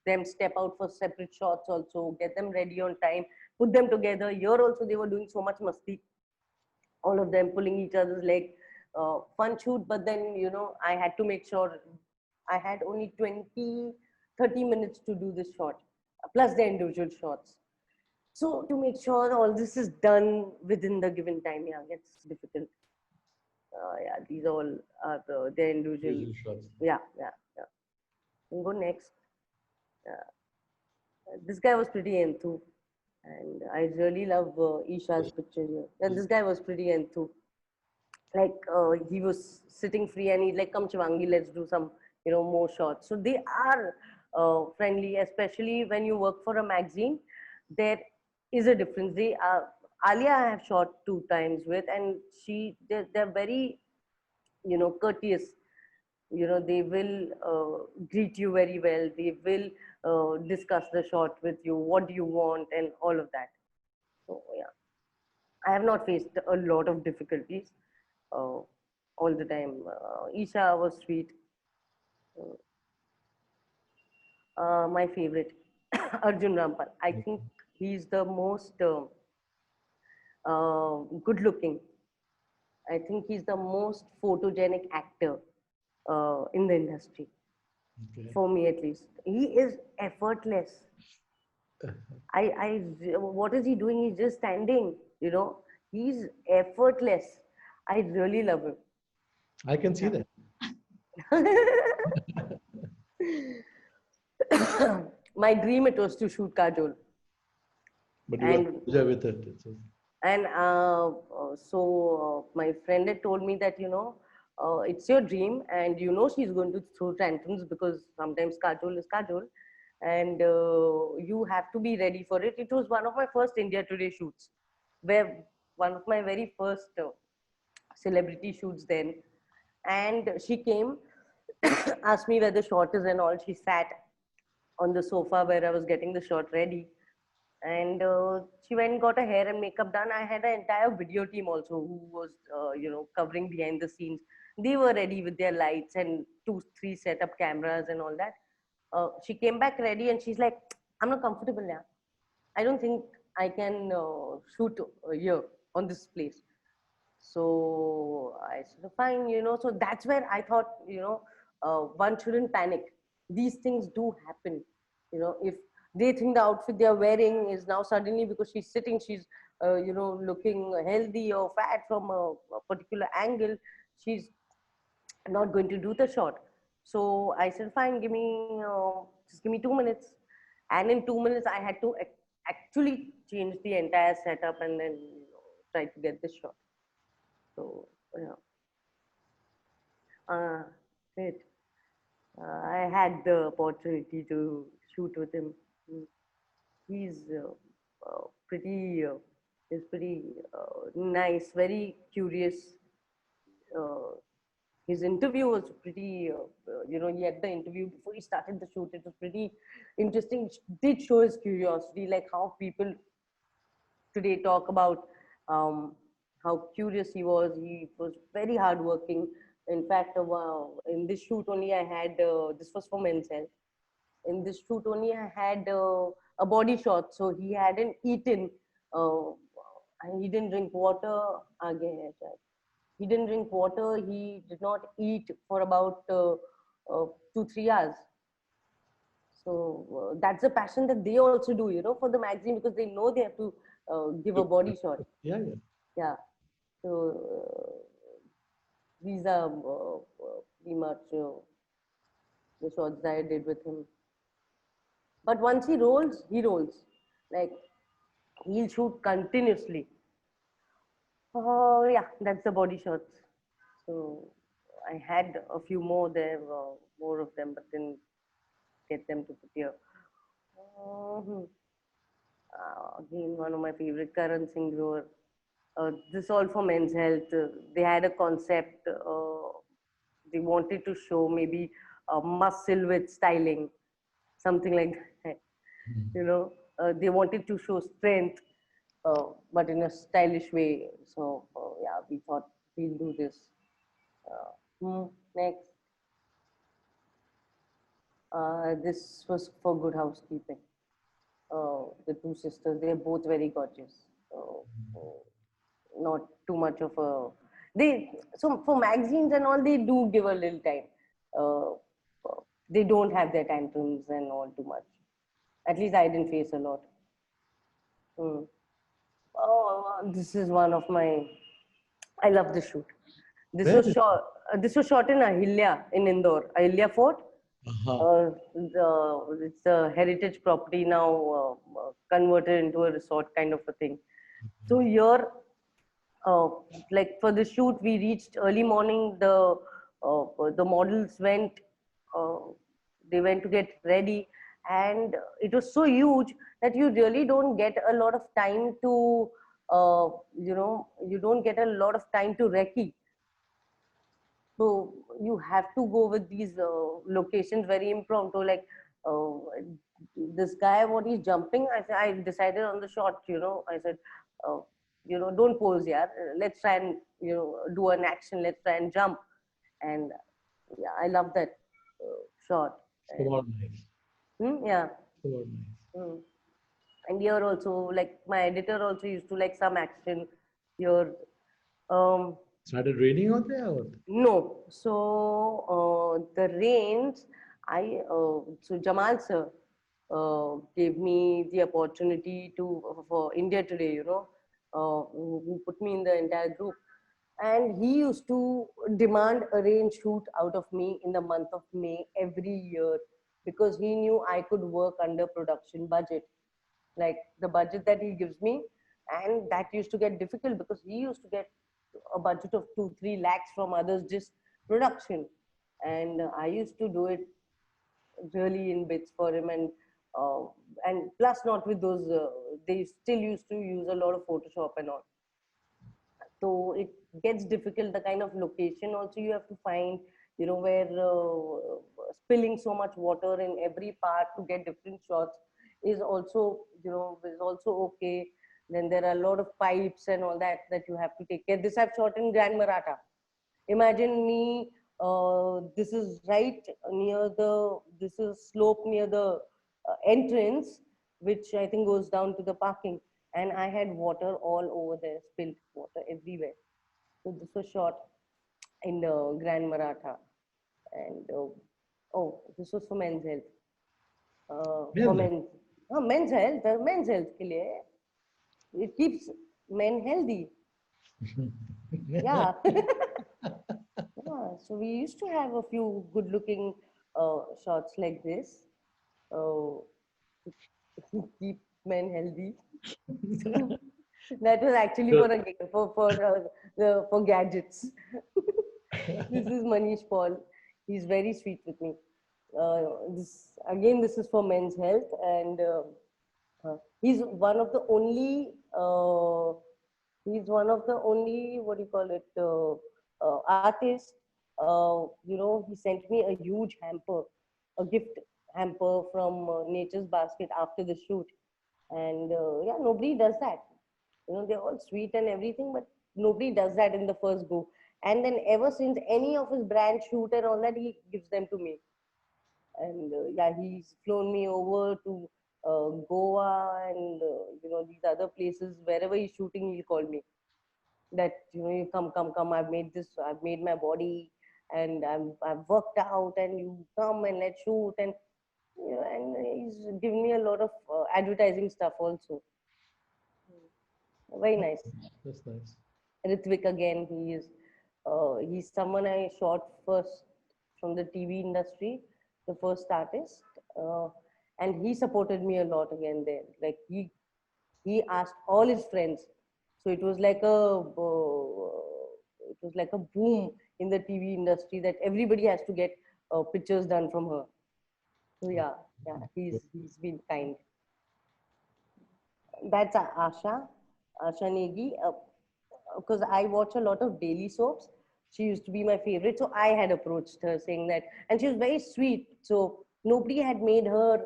them step out for separate shots also, get them ready on time, put them together. Here also they were doing so much masti, all of them pulling each other's leg. Fun shoot, but then I had to make sure I had only 20-30 minutes to do this shot, plus the individual shots. So to make sure all this is done within the given time, yeah, it's difficult. Yeah, these all are the individual. Usual shots. Yeah. We'll go next. This guy was pretty enthu, and I really love Isha's picture here. Yeah, this guy was pretty enthu. Like he was sitting free, and he's like, "Come, Shivangi, let's do some, more shots." So they are friendly, especially when you work for a magazine. There is a difference. They Alia I have shot 2 times with, and they're very, courteous. They will greet you very well. They will discuss the shot with you. What do you want, and all of that. So yeah, I have not faced a lot of difficulties all the time. Isha was sweet. My favorite, Arjun Rampal. I think he's the most good looking. I think he's the most photogenic actor in the industry, Okay. for me at least. He is effortless. What is he doing? He's just standing, He's effortless. I really love him. I can see that. My dream it was to shoot Kajol. But you And- were Pooja with it. And my friend had told me that, it's your dream, and she's going to throw tantrums because sometimes Kajol is Kajol, and you have to be ready for it. It was one of my first India Today shoots, where one of my very first celebrity shoots then. And she came, asked me where the shot is and all. She sat on the sofa where I was getting the shot ready. And she went and got her hair and makeup done. I had an entire video team also who was, covering behind the scenes. They were ready with their lights and 2-3 setup cameras and all that. She came back ready and she's like, "I'm not comfortable now. I don't think I can shoot here on this place." So I said, "Fine, So that's where I thought, one shouldn't panic. These things do happen. If they think the outfit they're wearing is now suddenly, because she's sitting, she's, looking healthy or fat from a particular angle, she's not going to do the shot." So I said, "Fine, just give me 2 minutes." And in 2 minutes, I had to actually change the entire setup and then, try to get the shot. So, yeah. Great. I had the opportunity to shoot with him. He's pretty, nice, very curious. Uh, his interview was pretty, he had the interview before he started the shoot. It was pretty interesting. Did show his curiosity, like how people today talk about how curious he was. He was very hardworking. In fact, in this shoot only I had, this was for Men's Health. in this shoot only I had a body shot, so he hadn't eaten. And he didn't drink water. Again, he didn't drink water. He did not eat for about 2-3 hours. So that's a passion that they also do, for the magazine, because they know they have to give a body shot. Yeah, yeah. Yeah. So these are pretty much the shots that I did with him. But once he rolls, he rolls. Like he'll shoot continuously. Oh yeah, that's the body shots. So I had a few more there, more of them, but didn't get them to put here. Mhm. Again, one of my favorite, Karan Singh Grover. This all for men's health. They had a concept. They wanted to show maybe muscle with styling, something like that. They wanted to show strength, but in a stylish way. So yeah, we thought we'll do this. Next, this was for Good Housekeeping. The two sisters, they're both very gorgeous. Not too much of a so for magazines and all, they do give a little time. Uh, they don't have their tantrums and all too much. At least I didn't face a lot. Hmm. Oh, this is one of my. I love this shoot. This Where was is- shot. This was shot in Ahilya in Indore, Ahilya Fort. Uh-huh. It's a heritage property now, converted into a resort kind of a thing. So here, like for the shoot, we reached early morning. The models went, uh, they went to get ready, and it was so huge that you really don't get a lot of time to, you don't get a lot of time to recce. So you have to go with these locations very impromptu. Like uh, this guy, what he's jumping, I decided on the shot. I said, uh, don't pose, yeah. Let's try and do an action. Let's try and jump. And yeah, I love that shot. So And, nice. yeah. So nice. Mm. And here also, like my editor also used to like some action here. Um, Started raining out there? Or? No. So the rains, so Jamal sir gave me the opportunity for India Today, who put me in the entire group. And he used to demand a rain shoot out of me in the month of May every year, because he knew I could work under production budget, like the budget that he gives me. And that used to get difficult because he used to get a budget of 2-3 lakhs from others, just production. And I used to do it really in bits for him. And plus not with those, they still used to use a lot of Photoshop and all. So it gets difficult. The kind of location also you have to find, where spilling so much water in every part to get different shots is also, is also okay. Then there are a lot of pipes and all that you have to take care. This I've shot in Grand Maratha. Imagine me, this is right near this is slope near the entrance, which I think goes down to the parking. And I had water all over there, spilled water everywhere. So this was shot in Grand Maratha. And this was for men's health. For Really? men's health के लिए. It keeps men healthy. Yeah. Yeah, so we used to have a few good-looking shots like this to keep men healthy. That was actually for gadgets. This is Manish Paul. He's very sweet with me. This is for men's health, and he's one of the only. What do you call it? Artists. He sent me a huge hamper, a gift hamper from Nature's Basket after the shoot, and yeah, nobody does that. They're all sweet and everything, but nobody does that in the first go. And then ever since any of his brand shoot and all that, he gives them to me. And yeah, he's flown me over to Goa and these other places. Wherever he's shooting, he'll call me. That you come. I've made this. I've made my body, and I've worked out, and you come and let's shoot. And and he's giving me a lot of advertising stuff also. Very nice. That's nice. Ritvik again, he's someone I shot first from the TV industry, the first artist, uh, and he supported me a lot again there. Like he asked all his friends, so it was like a boom in the TV industry that everybody has to get pictures done from her. So yeah, he's been kind. That's Asha Negi. Because I watch a lot of daily soaps. She used to be my favorite. So I had approached her saying that, and she was very sweet. So nobody had made her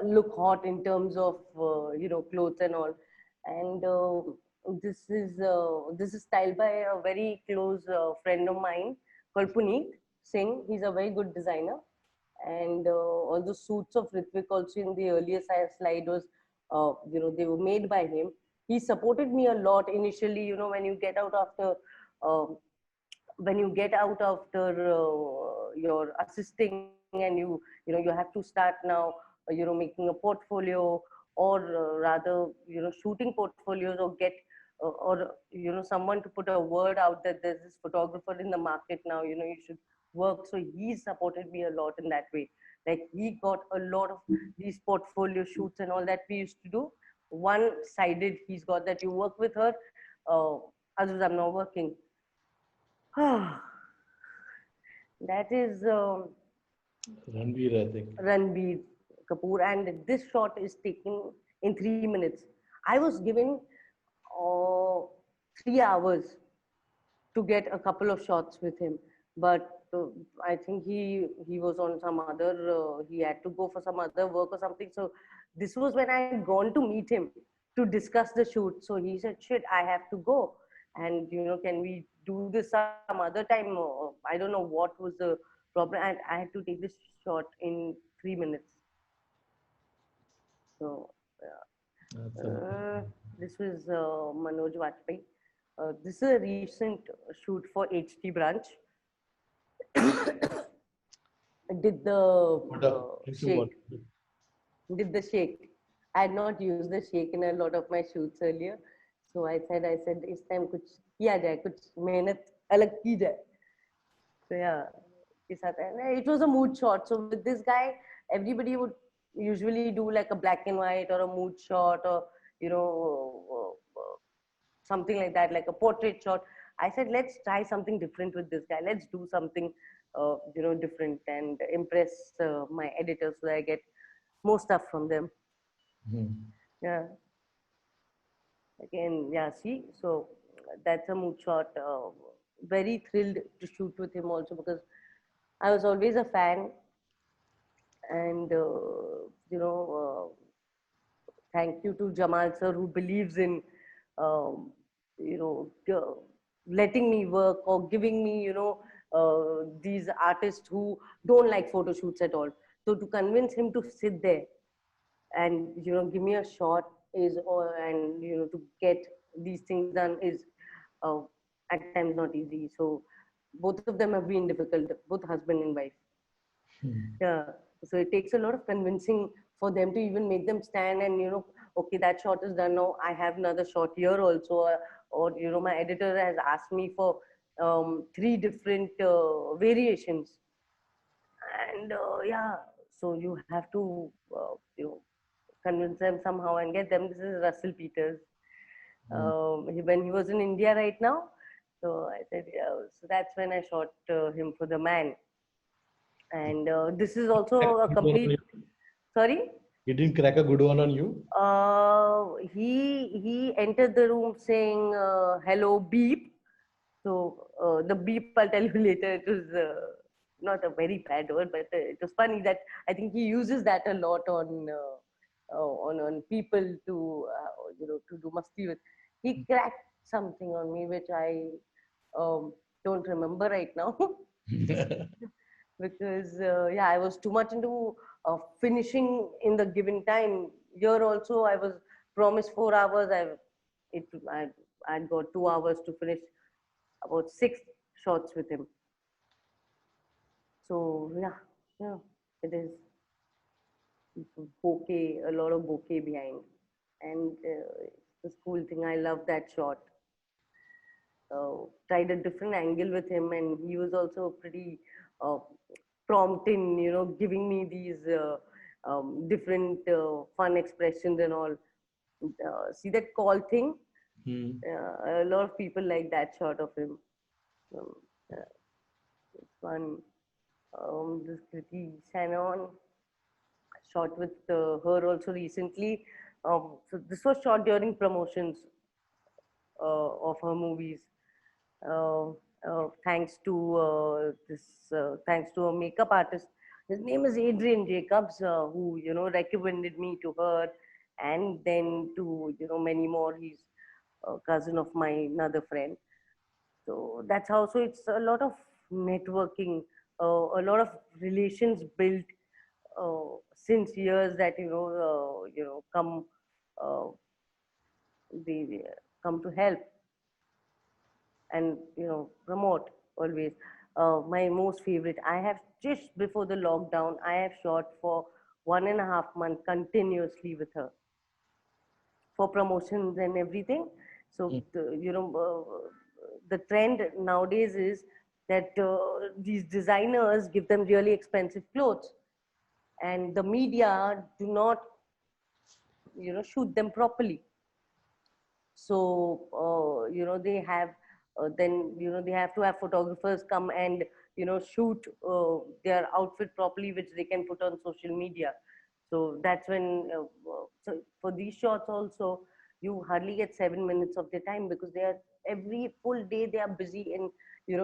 look hot in terms of clothes and all. And this is styled by a very close friend of mine called Puneet Singh. He's a very good designer. And all the suits of Ritvik also in the earlier slide was, they were made by him. He supported me a lot initially. When you get out after um, your assisting, and you have to start now making a portfolio, or rather shooting portfolios, or get or someone to put a word out that there's this photographer in the market now, you should work. So he supported me a lot in that way. Like he got a lot of these portfolio shoots and all that we used to do one sided. He's got that you work with her, others I'm not working. That is Ranveer, I think. Ranbir Kapoor, and this shot is taken in 3 minutes. I was given uh, 3 hours to get a couple of shots with him, but I think he was on some other. He had to go for some other work or something. So this was when I had gone to meet him to discuss the shoot. So he said, "Shit, I have to go." And can we do this some other time? I don't know what was the problem, and I had to take this shot in 3 minutes. So That's uh, this was Manoj Vajpayee. This is a recent shoot for HT Branch. Did the water. Drink some shake. water. Did the shake. I had not used the shake in a lot of my shoots earlier. So I said, इस time कुछ किया जाए, कुछ मेहनत अलग की जाए. So yeah, it was a mood shot. So with this guy, everybody would usually do like a black and white or a mood shot, or you know something like that, like a portrait shot. I said, let's try something different with this guy. Let's do something different and impress my editors so that I get more stuff from them. Yeah. Again, yeah. See, so that's a mood shot. Very thrilled to shoot with him also, because I was always a fan, and thank you to Jamal sir, who believes in um, letting me work, or giving me these artists who don't like photo shoots at all. So to convince him to sit there and give me a shot is, and to get these things done is uh, at times not easy. So both of them have been difficult, both husband and wife. Yeah. So it takes a lot of convincing for them to even make them stand and, okay, that shot is done now. I have another shot here also. Or my editor has asked me for 3 different variations. And yeah, so you have to, convince them somehow and get them. This is Russell Peters. When he was in India right now. So I said, yeah, so that's when I shot him for The Man. And this is also a complete, sorry? He didn't crack a good one on you? He entered the room saying, hello, beep. So the beep, I'll tell you later, it was not a very bad word, but it was funny that I think he uses that a lot on people to, to do masti with. He cracked something on me, which I don't remember right now. because yeah, I was too much into finishing in the given time. Here also, I was promised 4 hours. I I got 2 hours to finish about 6 shots with him. So yeah, yeah, it is bouquet, a lot of bouquet behind, and it's a school thing. I love that shot. Tried a different angle with him, and he was also pretty uh, prompt in, giving me these different fun expressions and all. See that call thing? Hmm. A lot of people like that shot of him. Um, uh, it's fun. This Kriti Sanon shot with her also recently. So this was shot during promotions of her movies. Uh, Thanks to thanks to a makeup artist. His name is Adrian Jacobs, who recommended me to her, and then to many more. He's a cousin of my another friend. So that's how. So it's a lot of networking, a lot of relations built since years that come uh, they come to help and promote always. My most favorite, I have just before the lockdown, I have shot for 1.5 months continuously with her for promotions and everything. So the trend nowadays is that these designers give them really expensive clothes, and the media do not shoot them properly. So they have then they have to have photographers come and shoot their outfit properly, which they can put on social media. So that's when so for these shots also, you hardly get 7 minutes of their time, because they are every full day they are busy in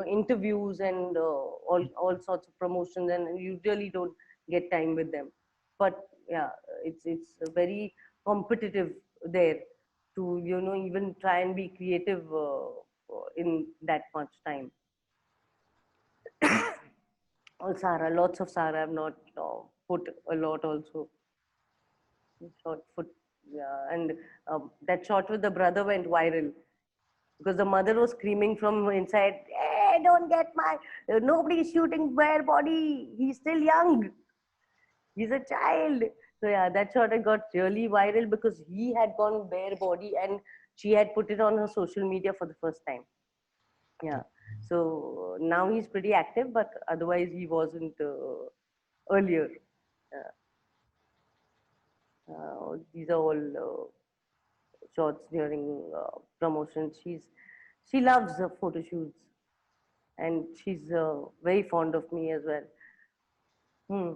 interviews and all sorts of promotions, and you really don't get time with them. But yeah, it's a very competitive there to even try and be creative in that much time. Oh, Sara, lots of Sara. I've not put a lot also. Short foot, yeah, and that shot with the brother went viral because the mother was screaming from inside, "Hey, don't get my nobody's shooting bare body. He's still young. He's a child." So yeah, that shot I got really viral because he had gone bare body and she had put it on her social media for the first time. Yeah. So now he's pretty active, but otherwise he wasn't earlier. Uh, these are all shots during promotions. She loves photo shoots, and she's very fond of me as well. Hmm.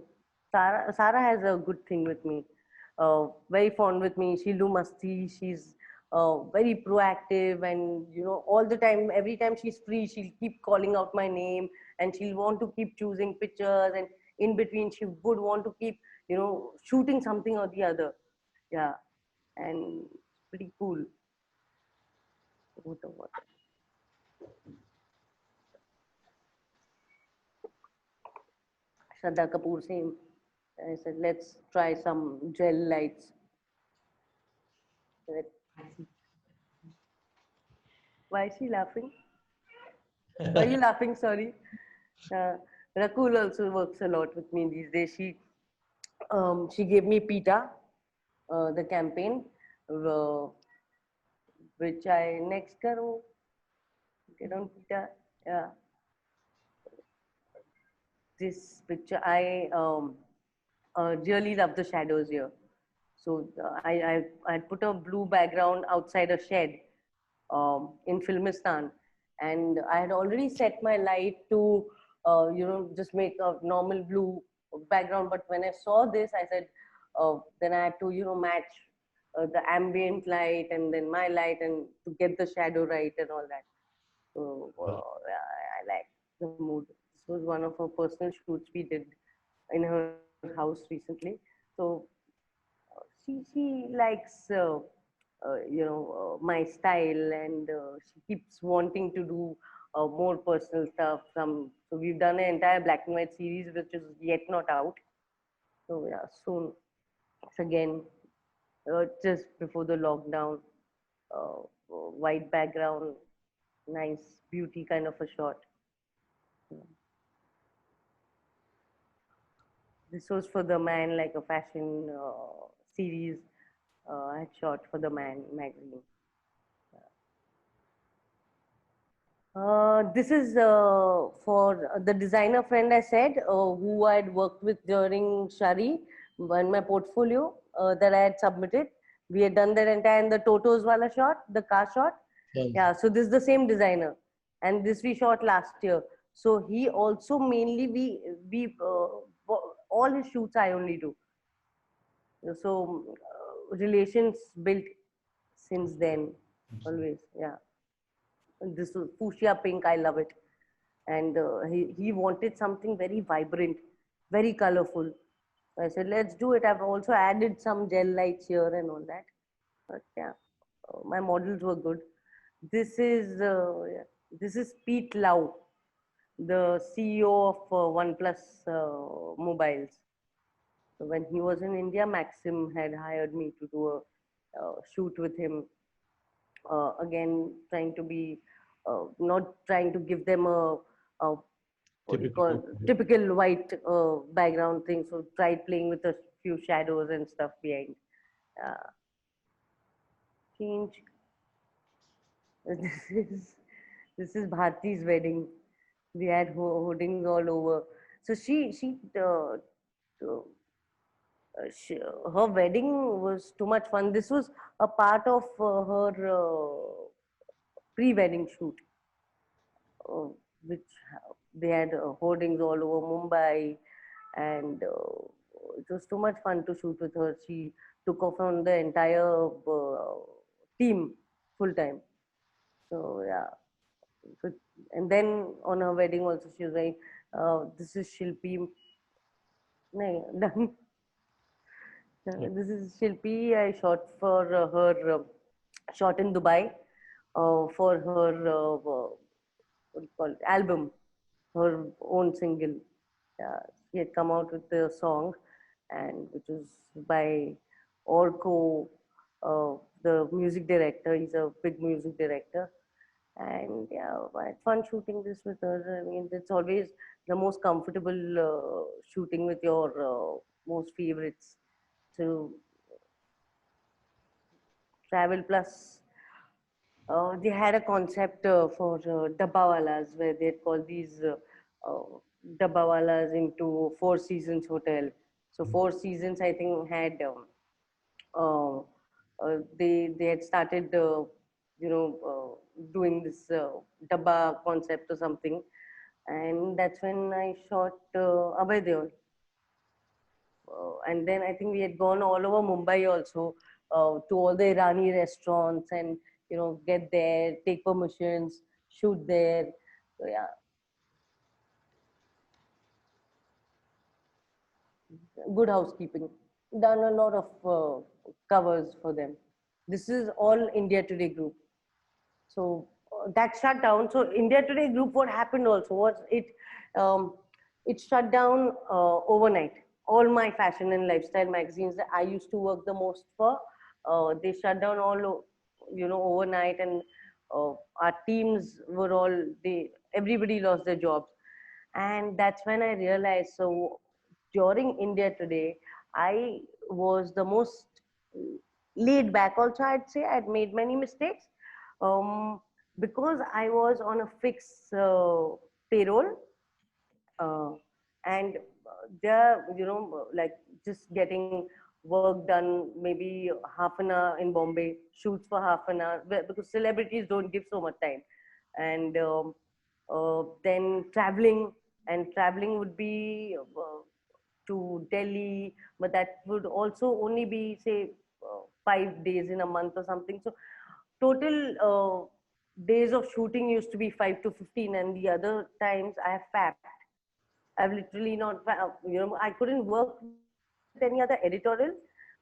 Sarah has a good thing with me. Very fond with me. She'll do masti. She's very proactive, and all the time, every time she's free, she'll keep calling out my name, and she'll want to keep choosing pictures, and in between, she would want to keep shooting something or the other. Yeah, and pretty cool. Shraddha Kapoor same. I said, let's try some gel lights. Why is she laughing? Why are you laughing? Sorry. Uh, Rakul also works a lot with me these days. She gave me PETA, the campaign, uh, which I next karo. Get on PETA. Yeah. This picture, I really love the shadows here. So I put a blue background outside a shed in Filmistan, and I had already set my light to just make a normal blue background. But when I saw this, I said then I had to match the ambient light and then my light and to get the shadow right and all that. So I like the mood. This was one of our personal shoots we did in her house recently. So she likes my style, and she keeps wanting to do more personal stuff. So we've done an entire black and white series which is yet not out. So yeah, soon. It's again just before the lockdown. White background, nice beauty kind of a shot. This was for The Man, like a fashion series I had shot for The Man magazine. This is for the designer friend I said, who I had worked with during Shari, in my portfolio that I had submitted. We had done that entire in the Totos wala shot, the car shot. Yeah, so this is the same designer, and this we shot last year. So he also mainly all his shoots I only do. So relations built since then, always. Yeah, and this was fuchsia pink. I love it, and he wanted something very vibrant, very colorful. I said, let's do it. I've also added some gel lights here and all that. But yeah, my models were good. This is yeah, this is Pete Lau, the CEO of OnePlus Mobiles. So when he was in India, Maxim had hired me to do a shoot with him. Again, trying to be not trying to give them a what do you call typical white background thing. So tried playing with a few shadows and stuff behind. Change. This is this is Bharti's wedding. We had hoardings all over. So uh, she, her wedding was too much fun. This was a part of her pre-wedding shoot, uh, which they had hoardings all over Mumbai, and it was too much fun to shoot with her. She took off on the entire team full time. So yeah, so, and then on her wedding also she was like, "This is Shilpi." No, done. This is Shilpi. I shot for her shot in Dubai for her what do you call it, album, her own single. She had come out with the song, and which was by Orko, the music director. He's a big music director, and yeah, I had fun shooting this with her. I mean, it's always the most comfortable shooting with your most favorites. So Travel Plus, they had a concept for dabbawalas where they had called these uh, dabbawalas into Four Seasons Hotel. So Four Seasons, I think, had they had started doing this dabba concept or something, and that's when I shot Abhay Deol. And then I think we had gone all over Mumbai also to all the Irani restaurants and get there, take permissions, shoot there. So yeah, good housekeeping. Done a lot of covers for them. This is all India Today group. So that shut down. So India Today group, what happened also was it shut down overnight. All my fashion and lifestyle magazines that I used to work the most for, they shut down all overnight, and our teams were all everybody lost their jobs, and that's when I realized. So during India Today, I was the most laid back. Also, I'd say I'd made many mistakes um, because I was on a fixed payroll, uh, and they're like just getting work done maybe half an hour in Bombay, shoots for half an hour because celebrities don't give so much time, and then traveling, and traveling would be to Delhi, but that would also only be say 5 days in a month or something. So total days of shooting used to be 5 to 15, and the other times I have fapped. I've literally not, I couldn't work with any other editorial,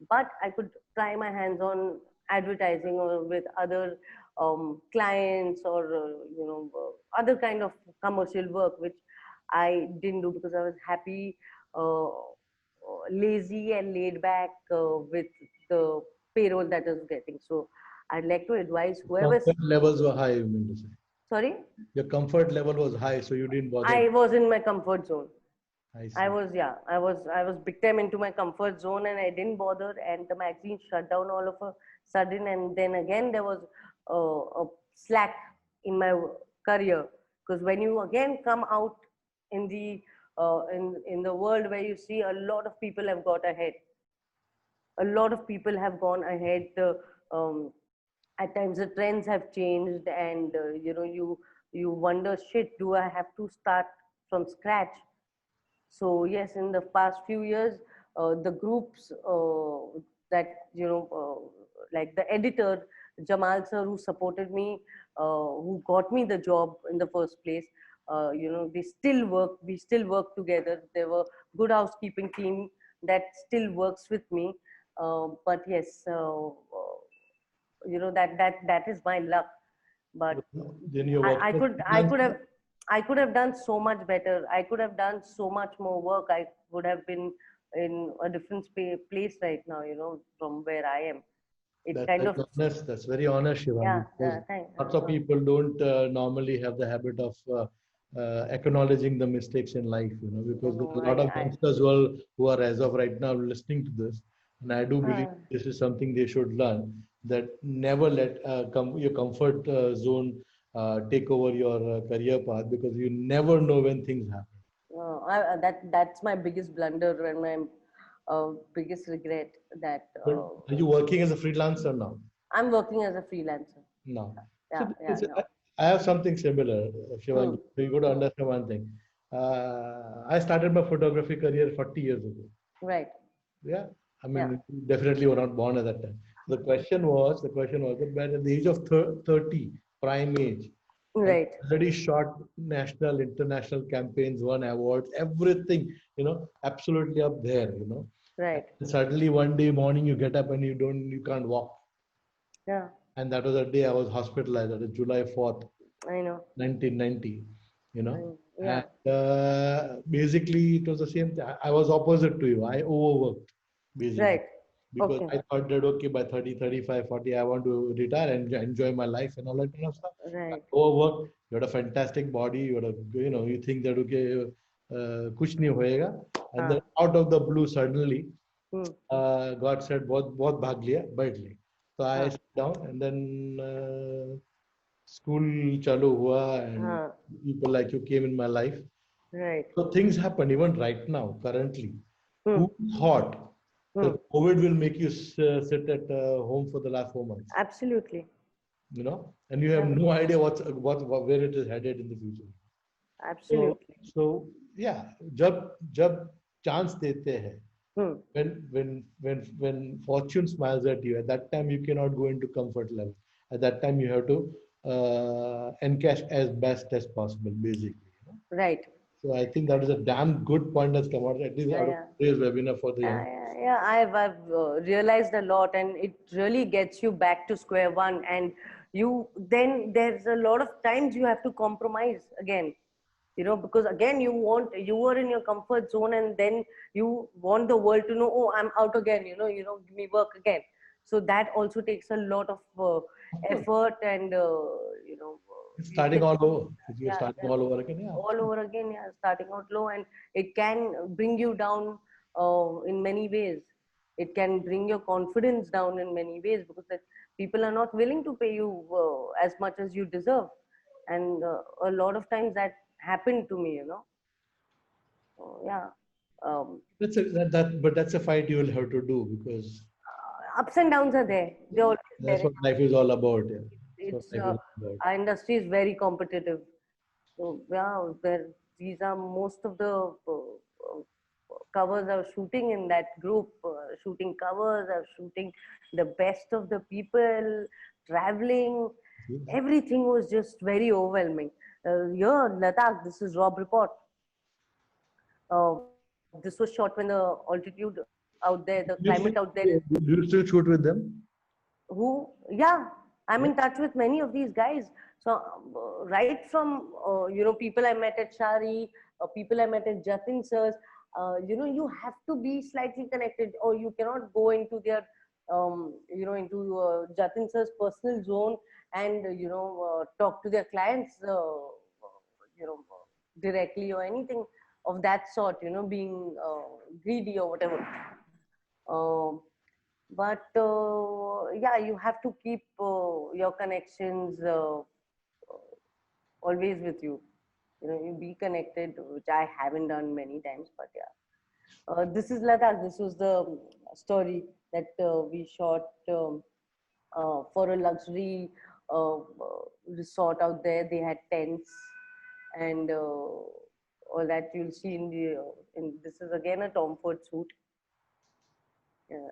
but I could try my hands on advertising or with other clients or, other kind of commercial work, which I didn't do because I was happy, lazy and laid back with the payroll that I was getting. So I'd like to advise whoever's, Comfort levels were high, you mean to say. sorry, Your comfort level was high, so you didn't bother. I was in my comfort zone. I see. I was big time into my comfort zone and I didn't bother, and the magazine shut down all of a sudden, and then again there was a slack in my career, because when you again come out in the in the world where you see a lot of people have got ahead, a lot of people have gone ahead. Um, at times the trends have changed, and you know, you wonder, shit, do I have to start from scratch? So yes, in the past few years, the groups that, you know, like the editor Jamal sir, who supported me, who got me the job in the first place, you know, they still work. We still work together. There were good housekeeping team that still works with me. But yes, you know, that is my luck. But Then you're I working could I could have I could have done so much better. I could have done so much more work. I would have been in a different place right now, you know, from where I am. It That's kind very of, honest. That's very honest, Shivangi. yeah, Because thank, lots of people don't normally have the habit of acknowledging the mistakes in life, you know, because no, there's a lot of youngsters who are as of right now listening to this. And I do believe this is something they should learn, that never let your comfort zone take over your career path, because you never know when things happen. that's my biggest blunder and my biggest regret, that But are you working as a freelancer now? I'm working as a freelancer. No. So Yeah, no. I have something similar, Shivangi. Hmm. So you got to understand one thing. I started my photography career 40 years ago. Right. Yeah. I mean, definitely were not born at that time. The question was that at the age of 30, prime age, I Right. already shot national, international campaigns, won awards, everything, you know, absolutely up there, you know. Right. And suddenly one day morning you get up and you can't walk. Yeah, And that was the day I was hospitalized. That is July 4th, I know. 1990, you know. Yeah. And basically, it was the same thing. I was opposite to you. I overworked, basically, Right. because Okay. I thought that, okay, by 30, 35, 40, I want to retire and enjoy my life and all that kind of stuff. Right. Overworked. You had a fantastic body. You had a, you know, you think that, okay, kuch nahi hoega. And then out of the blue, suddenly, God said, बहुत भाग लिया, बैठ ले. So I sat down, and then school chalu hua, and people like you came in my life. Right. So things happen even right now, currently. Who thought that COVID will make you sit at home for the last 4 months? Absolutely. You know, and you have no idea where it is headed in the future. Absolutely. So yeah, जब chance देते हैं, when fortune smiles at you, at that time you cannot go into comfort level. At that time you have to encash as best as possible, basically. You know? Right. So I think that is a damn good point that's come out, at least out of today's webinar for the young. Yeah, I've realized a lot, and it really gets you back to square one. And then there's a lot of times you have to compromise again, you know, because again you were in your comfort zone, and then you want the world to know, oh, I'm out again, you know, give me work again. So that also takes a lot of effort, and you know, starting all over. You're starting all over again. Yeah. All over again, yeah, starting out low, and it can bring you down in many ways. It can bring your confidence down in many ways, because that people are not willing to pay you as much as you deserve, and a lot of times that happened to me, you know. Yeah. But that's a fight you will have to do, because Ups and downs are there. They're always that's there. what life is all about. Yeah. It's our industry is very competitive. So yeah, these are most of the covers are shooting in that group, shooting covers, are shooting the best of the people, traveling. Everything was just very overwhelming. Here, Ladakh, this is Rob Report. This was shot when the altitude out there, the climate out there is. Do you still shoot with them? Who? Yeah, I'm in touch with many of these guys. So right from people I met at Shari, people I met at Jatin Sir's, you have to be slightly connected, or you cannot go into their into Jatin Sir's personal zone and talk to their clients directly or anything of that sort, being greedy or whatever. Um, but yeah, you have to keep your connections always with you. You be connected, which I haven't done many times, but yeah. This is Ladakh. This was the story that we shot for a luxury resort out there. They had tents and all that you'll see in the. This is again a Tom Ford shoot. Yeah.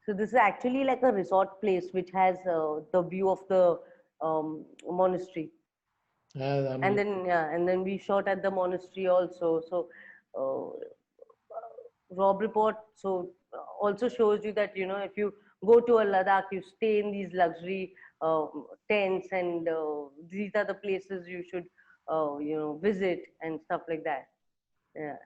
So this is actually like a resort place which has the view of the monastery. And then yeah, and then we shot at the monastery also. So Rob Report also shows you that if you go to a Ladakh, you stay in these luxury tents, and these are the places you should visit and stuff like that. Yeah.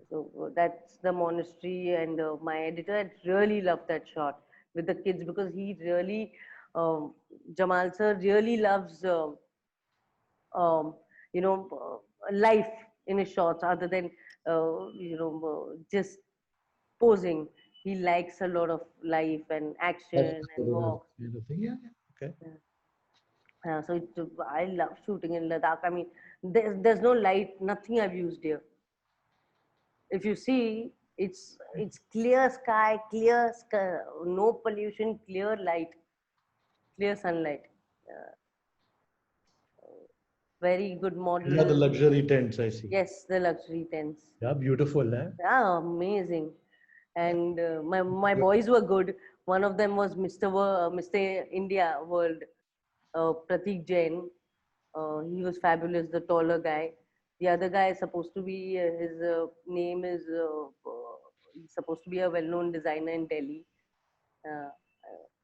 So that's the monastery, and my editor had really loved that shot with the kids because he really, Jamal sir really loves, life in his shots other than, just posing. He likes a lot of life and action and walks. Yeah, okay. So I love shooting in Ladakh. I mean, there's no light, nothing I've used here. If you see, it's clear sky, no pollution, clear light, clear sunlight. Very good model. Yeah, the luxury tents, I see. Yes, the luxury tents. Yeah, beautiful, eh? Yeah, amazing. And my boys were good. One of them was Mr. India World, Pratik Jain. He was fabulous, the taller guy. The other guy is supposed to be his name is he's supposed to be a well-known designer in Delhi. I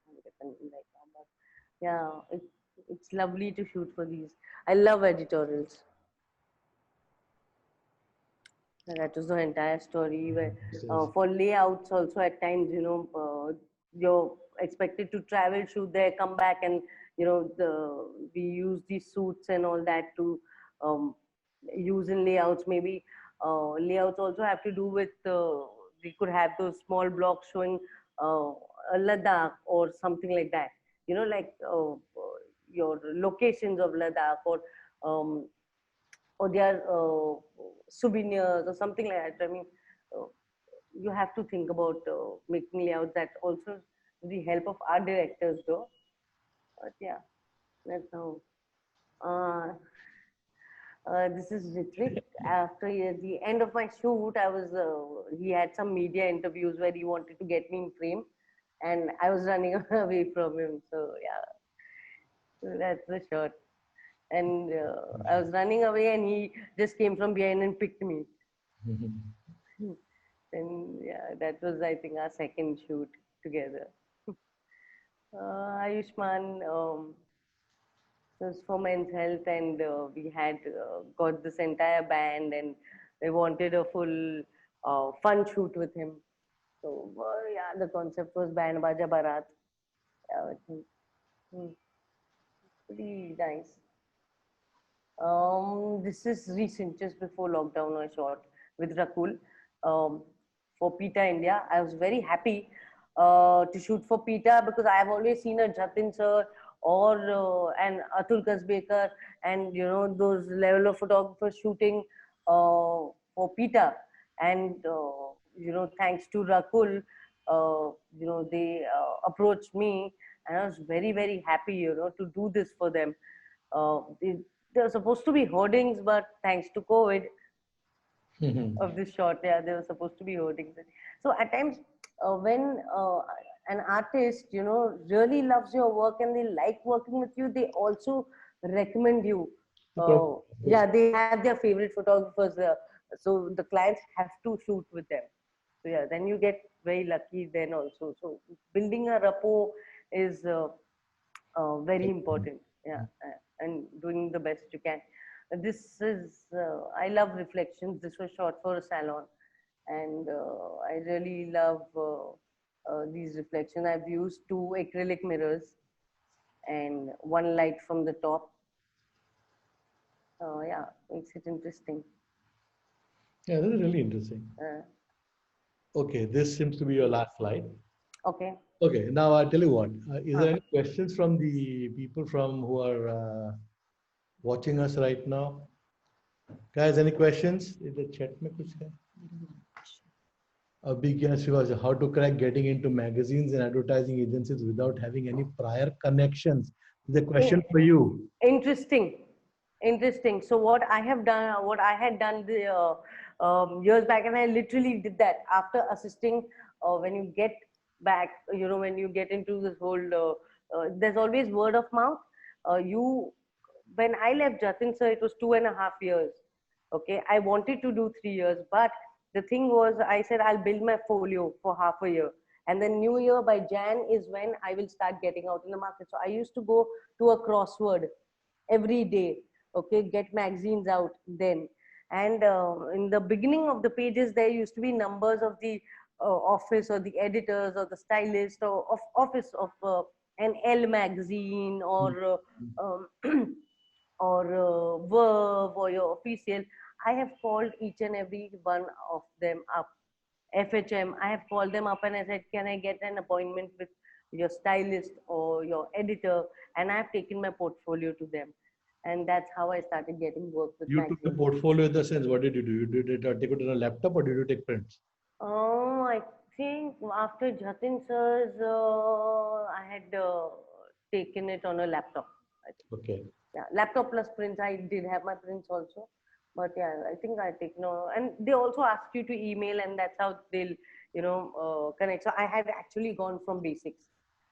don't get the name right now, but yeah, it's lovely to shoot for these. I love editorials. That was the entire story. Where for layouts also at times, you're expected to travel, shoot there, come back, and we use these suits and all that to use in layouts. Maybe layouts also have to do with we could have those small blocks showing Ladakh or something like that. Like your locations of Ladakh um, or their souvenirs or something like that. I mean, uh, you have to think about making layouts that also with the help of art directors, though. But yeah, that's how. Uh, this is Ritvik. After the end of my shoot, I was. He had some media interviews where he wanted to get me in frame, and I was running away from him. So yeah, so that's the shot. And I was running away, and he just came from behind and picked me. And yeah, that was, I think, our second shoot together. Ayushman was for men's health, and we had got this entire band, and they wanted a full fun shoot with him. So yeah, the concept was Band Baja Barat. Hmm, pretty nice. This is recent, just before lockdown, I shot with Rakul um, for PETA India. I was very happy to shoot for PETA because I have always seen a Jatin sir or an Atul Kasbekar and those level of photographers shooting for PETA. And thanks to Rakul, they approached me, and I was very, very happy to do this for them. There were supposed to be hoardings, but thanks to COVID of this shot, yeah, there were supposed to be hoardings. So at times, when an artist, really loves your work and they like working with you, they also recommend you. Yeah, they have their favorite photographers, so the clients have to shoot with them. So yeah, then you get very lucky then also. So building a rapport is very important. Yeah, and doing the best you can. This is, I love reflections. This was shot for a salon, and I really love these reflections. I've used 2 acrylic mirrors and 1 light from the top. Yeah, makes it interesting. Yeah, this is really interesting. Okay, this seems to be your last slide. Okay. Okay, now I'll tell you what. Is there any questions from the people from who are watching us right now? Guys, any questions? In the chat में कुछ है? A big guess was how to crack getting into magazines and advertising agencies without having any prior connections. The question for you. Interesting. Interesting. So what I have done, what I had done the, years back, and I literally did that after assisting. When you get back, you know, when you get into this whole, there's always word of mouth. When I left Jatin sir, it was 2.5 years. Okay, I wanted to do 3 years, but the thing was, I said I'll build my folio for half a year, and then New Year by Jan is when I will start getting out in the market. So I used to go to a crossword every day. Okay, get magazines out then. And in the beginning of the pages, there used to be numbers of the office or the editors or the stylist or of office of an L magazine or or Verve or your official. I have called each and every one of them up. FHM, I have called them up and I said, can I get an appointment with your stylist or your editor? And I have taken my portfolio to them. And that's how I started getting work with You took the magazines. portfolio in the sense, what did you do? You did it, take it on a laptop or did you take prints? Oh, I think after Jatin sir's, I had taken it on a laptop. I think. Okay. Yeah, laptop plus prints. I did have my prints also, but yeah, I think I take no. And they also ask you to email, and that's how they'll, you know, connect. So I had actually gone from basics.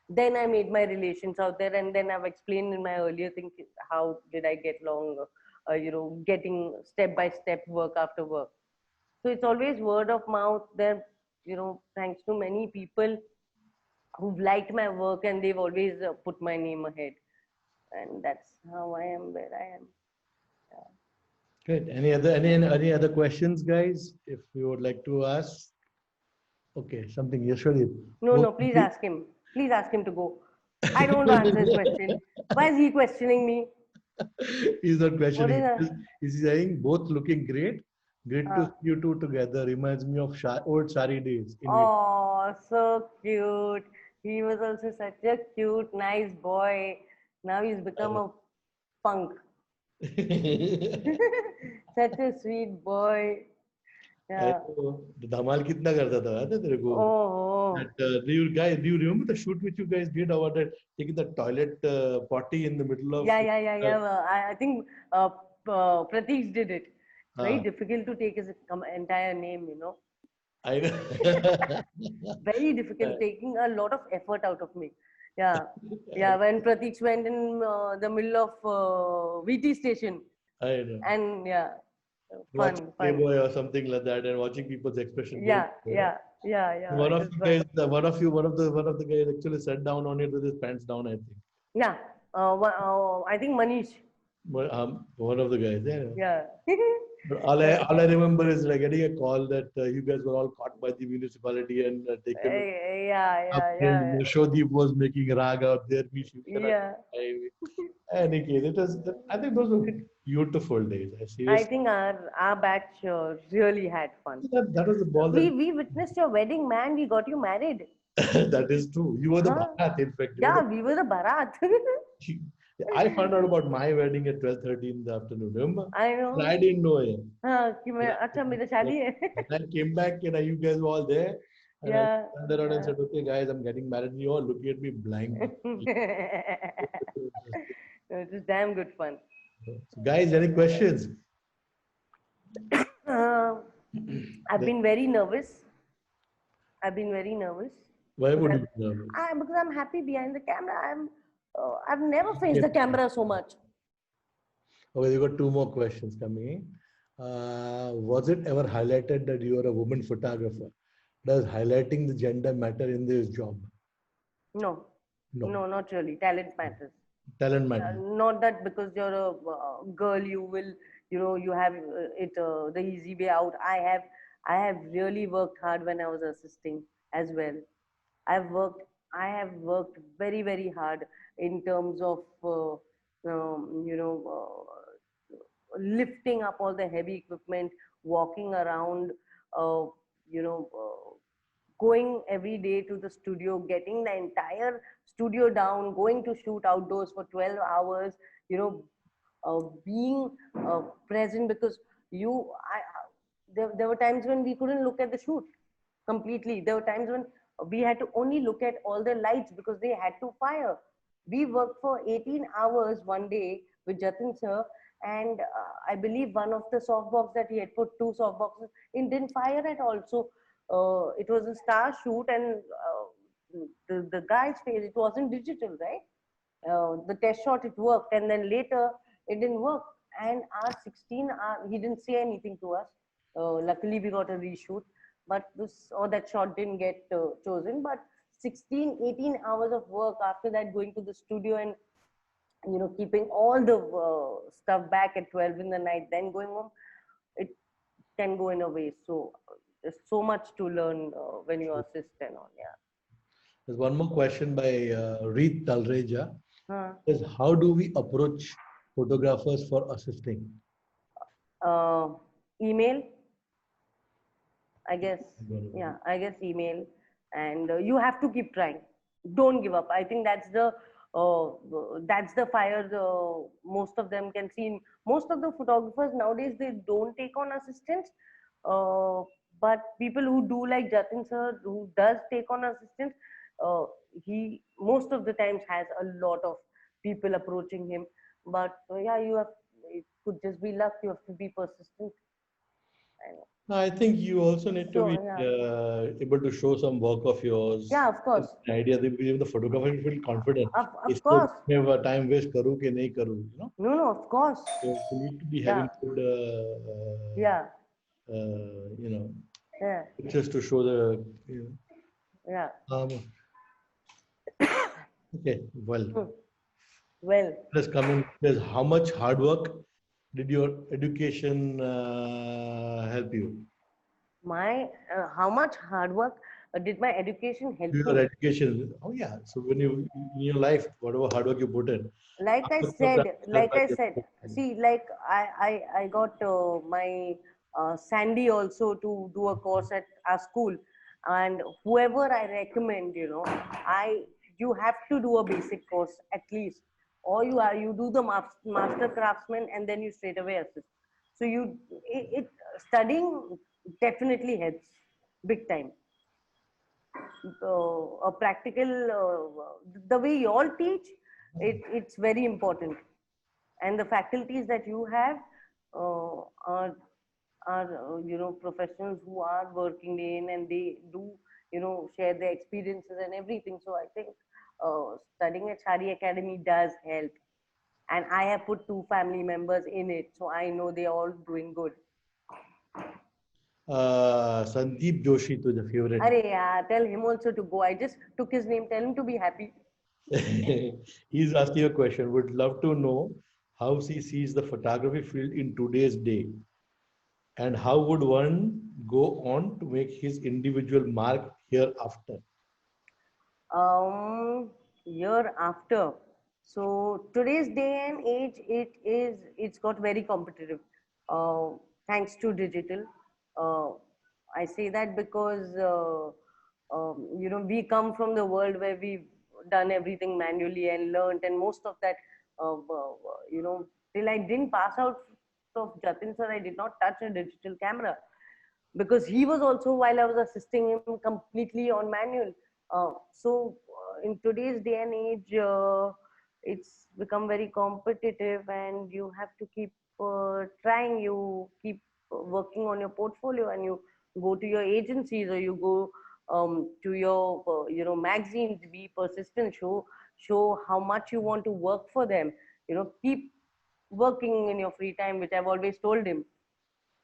Then I made my relations out there, and then I've explained in my earlier thing how did I get along, you know, getting step by step work after work. So it's always word of mouth. There, you know, thanks to many people who've liked my work, and they've always put my name ahead, and that's how I am where I am. Good. Any other questions, guys? If you would like to ask. Okay, something Yashwadi. No, please ask him. Please ask him to go. I don't want to answer his question. Why is he questioning me? He's not questioning. What is He's saying both looking great. Great to see you two together. Reminds me of old Shari days. Oh, so cute. He was also such a cute, nice boy. Now he's become a punk. Such a sweet boy. Yeah. धमाल कितना करता था याद है तेरे को? Oh. Do you remember the shoot which you guys did about that taking the toilet potty in the middle of? Yeah. I think Prateek did it. It's very difficult to take his entire name, you know. I know. Very difficult, taking a lot of effort out of me. Yeah. When Prateek went in the middle of VT station. I know. And yeah. Watching Playboy or something like that, and watching people's expression. Yeah. One of the guys, one of the guys actually sat down on it with his pants down, I think. Yeah. I think Manish. One of the guys. Yeah. But all I remember is like getting a call that you guys were all caught by the municipality and taken. Yeah. Shodeep was making rag out there. Yeah. Any case, I think those were beautiful days. I think our batch really had fun. That was the ball. We witnessed your wedding, man. We got you married. That is true. You were the Bharat, in fact. Yeah, we were the Bharat. I found out about my wedding at 12:30 in the afternoon. Remember? I know. I didn't know it. I came back and you guys were all there. And I turned around and said, okay, guys, I'm getting married. You all looking at me blank. It was damn good fun. So guys, any questions? I've been very nervous. Why would you be nervous? Because I'm happy behind the camera. I've never faced the camera so much. Okay, you got 2 more questions coming in. Was it ever highlighted that you are a woman photographer? Does highlighting the gender matter in this job? No. No. No, not really. Talent matters. Talent matters. Not that because you're a girl, you will, you have it the easy way out. I have really worked hard when I was assisting as well. I've worked, I have worked very, very hard in terms of, lifting up all the heavy equipment, walking around, uh, you know, going every day to the studio, getting the entire studio down, going to shoot outdoors for 12 hours, you know, being present because there were times when we couldn't look at the shoot completely. There were times when we had to only look at all the lights because they had to fire. We worked for 18 hours one day with Jatin sir, and I believe one of the softbox that he had put two softboxes in didn't fire at all. So it was a star shoot, and the guy's face, it wasn't digital, right? The test shot it worked, and then later it didn't work. And our 16 he didn't say anything to us. Luckily we got a reshoot, but this or that shot didn't get chosen. But 16, 18 hours of work after that, going to the studio and keeping all the stuff back at 12 in the night, then going home, it can go in a waste. So there's so much to learn when you assist and all. Yeah. There's one more question by Reet Talreja. Huh. Is how do we approach photographers for assisting? Email, I guess. Yeah, I guess email, and you have to keep trying. Don't give up. I think that's the fire most of them can see. Most of the photographers nowadays, they don't take on assistants, uh, but people who do, like Jatin sir, who does take on assistants, he most of the times has a lot of people approaching him. But yeah, it could just be luck. You have to be persistent. I know. I think you also need to So be yeah, able to show some work of yours. yeah, of course, The idea that even the photographer will feel confident. of इसको course. मैं वो time waste करूँ कि नहीं करूँ, No, of course. So you need to be Yeah, having good, yeah, you know, yeah, pictures to show the, yeah. okay, well, Hmm. Well, let's come in. There's how much hard work did your education help you? how much hard work did my education help Your me? education. Oh yeah. So when you in your life, whatever hard work you put in, Like I how much of said, that help like by I the said, education? see, like I got my Sandy also to do a course at our school, and whoever I recommend, you have to do a basic course at least, or you do the master craftsman and then you straight away assist. So it studying definitely helps big time. A practical the way you all teach it's very important, and the faculties that you have uh, are professionals who are working in, and they do share their experiences and everything. So I think studying at Shari Academy does help, and I have put two family members in it, so I know they're all doing good. Sandeep Joshi to the favorite. Arey, yeah, tell him also to go. I just took his name. Tell him to be happy. He's asking a question. Would love to know how he sees the photography field in today's day, and how would one go on to make his individual mark hereafter? Year after. So today's day and age, it's got very competitive. Uh, Thanks to digital. Uh, I say that because we come from the world where we've done everything manually and learned, and most of that, till I didn't pass out of Jatin sir, I did not touch a digital camera because he was also, while I was assisting him, completely on manual. In today's day and age, it's become very competitive, and you have to keep trying. You keep working on your portfolio, and you go to your agencies, or you go to your magazines. Be persistent. Show how much you want to work for them. Keep working in your free time, which I've always told him.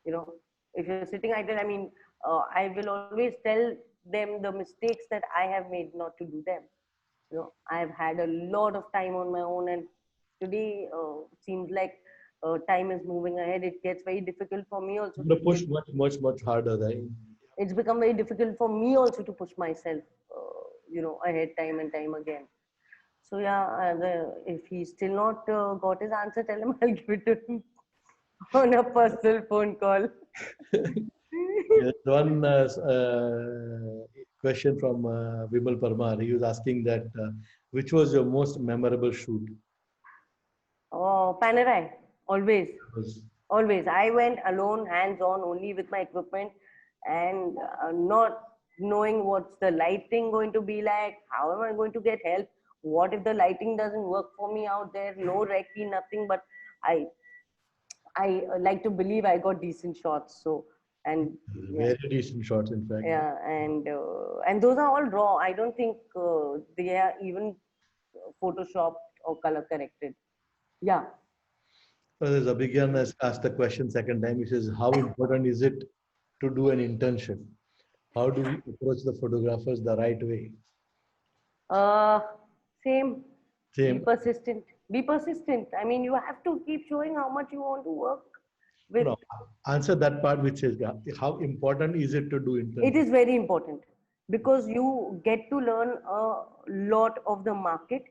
If you're sitting idle, I mean, I will always tell them the mistakes that I have made, not to do them. You know, I've had a lot of time on my own, and today seems like time is moving ahead. It gets very difficult for me also You to have to push give. much harder, right? It's become very difficult for me also to push myself, ahead time and time again. So yeah, if he's still not got his answer, tell him I'll give it to him on a personal phone call. There's one question from Vimal Parmar. He was asking that which was your most memorable shoot? Oh, Panerai, always. Was Always. I went alone, hands on, only with my equipment, and not knowing what's the lighting going to be like. How am I going to get help? What if the lighting doesn't work for me out there? No recce, nothing. But I, I like to believe I got decent shots. So, and yeah, very decent shots, in fact. yeah, and those are all raw. I don't think they are even photoshopped or color corrected. Yeah. There's Abhigyan has asked the question second time. He says, how important is it to do an internship? How do we approach the photographers the right way? Uh, Same. Be Same. persistent. Be persistent. I mean, you have to keep showing how much you want to work with. No, answer that part which says, how important is it to do It internship? is very important because you get to learn a lot of the market.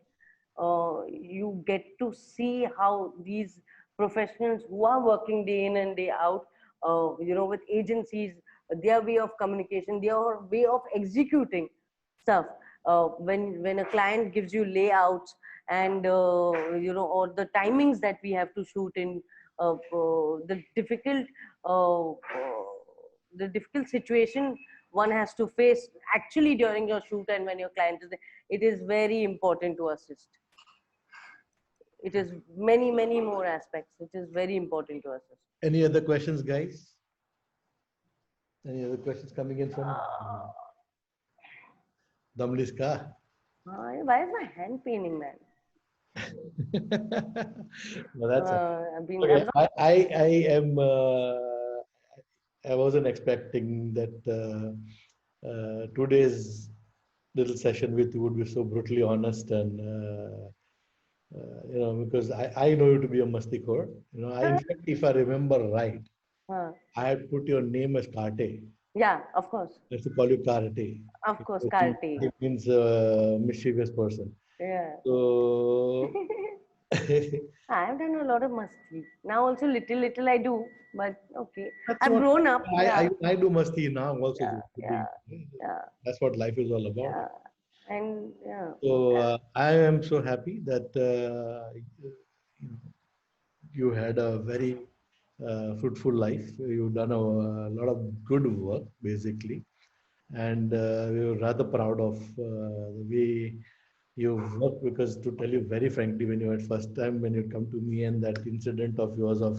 You get to see how these professionals who are working day in and day out, with agencies, their way of communication, their way of executing stuff. When a client gives you layouts and or the timings that we have to shoot in, the difficult situation one has to face actually during your shoot and when your client is there, it is very important to assist. It is many more aspects. It is very important to assist. Any other questions, guys? Any other questions coming in from Damliska? Why is my hand paining, man? No, that's I've been. okay. I'm not, I am. I wasn't expecting that today's little session with you would be so brutally honest and because I know you to be a mastikhor. In fact, if I remember right, uh, I had put your name as Karte. yeah, of course, Let's call you Karte. Karti. It means mischievous person. Yeah. So I've done a lot of masti. Now also little I do, but okay. that's I've what grown up. Yeah, I do masti now also. yeah, yeah, yeah, That's what life is all about. yeah. And yeah, So I am so happy that you had a very fruitful life. You've done a lot of good work, basically, and we were rather proud of the way you've worked. Because to tell you very frankly, when you had first time when you come to me and that incident of yours of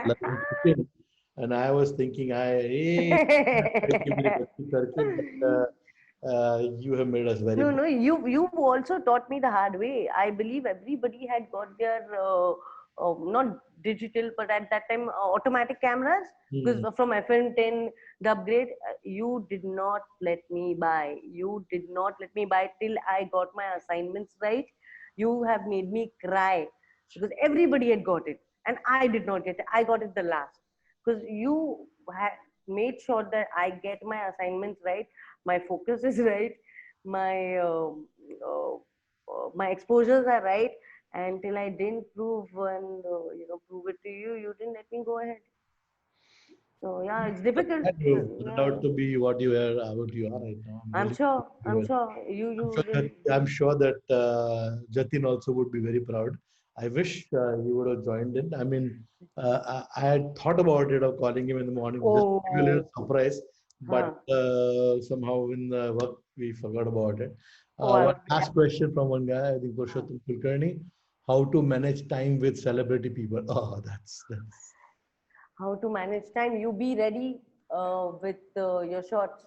learning cooking, and I was thinking, hey, you have made us very no, proud. no, you've also taught me the hard way. I believe everybody had got their not digital, but at that time automatic cameras. Because from FM10, the upgrade, you did not let me buy. You did not let me buy till I got my assignments right. You have made me cry because everybody had got it, and I did not get it. I got it the last because you had made sure that I get my assignments right, my focus is right, my my exposures are right. Until I didn't prove and prove it to you, you didn't let me go ahead. So yeah, it's difficult. You turned Yeah, out to be what you are, what you are right now. I'm I'm really sure. I'm happy. sure you really. I'm sure that Jatin also would be very proud. I wish he would have joined in. I mean, I had thought about it of calling him in the morning just to give you a little Oh, surprise, but huh. somehow in the work we forgot about it. Oh, I One would, last question from one guy, I think Purushottam Kulkarni. How to manage time with celebrity people? Oh, that's how to manage time. You be ready with your shots.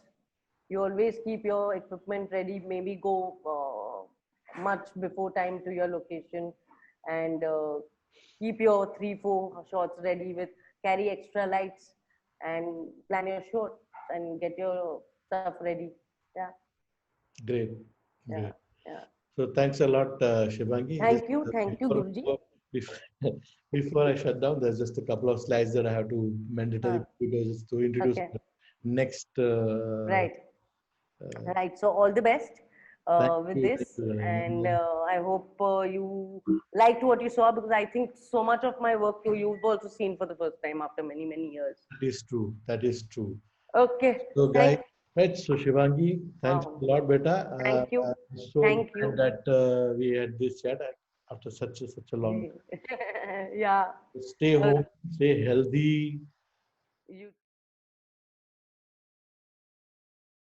You always keep your equipment ready. Maybe go much before time to your location, and keep your 3 4 shots ready with carry extra lights and plan your shot and get your stuff ready. Yeah, great. yeah, Great. yeah. So thanks a lot, Shivangi. Thank you, Guruji. Before, before I shut down, there's just a couple of slides that I have to mandatory because it's to introduce Okay. the next. Right. Right. So all the best with Thank this, you, and Rani. I hope you liked what you saw, because I think so much of my work you've also seen for the first time after many, many years. That is true. That is true. Okay. So, guys, right. So, Shivangi, thanks Wow. a lot, beta. Thank you. So Thank glad you. that we had this chat after such a long. Yeah. Stay home, stay healthy. You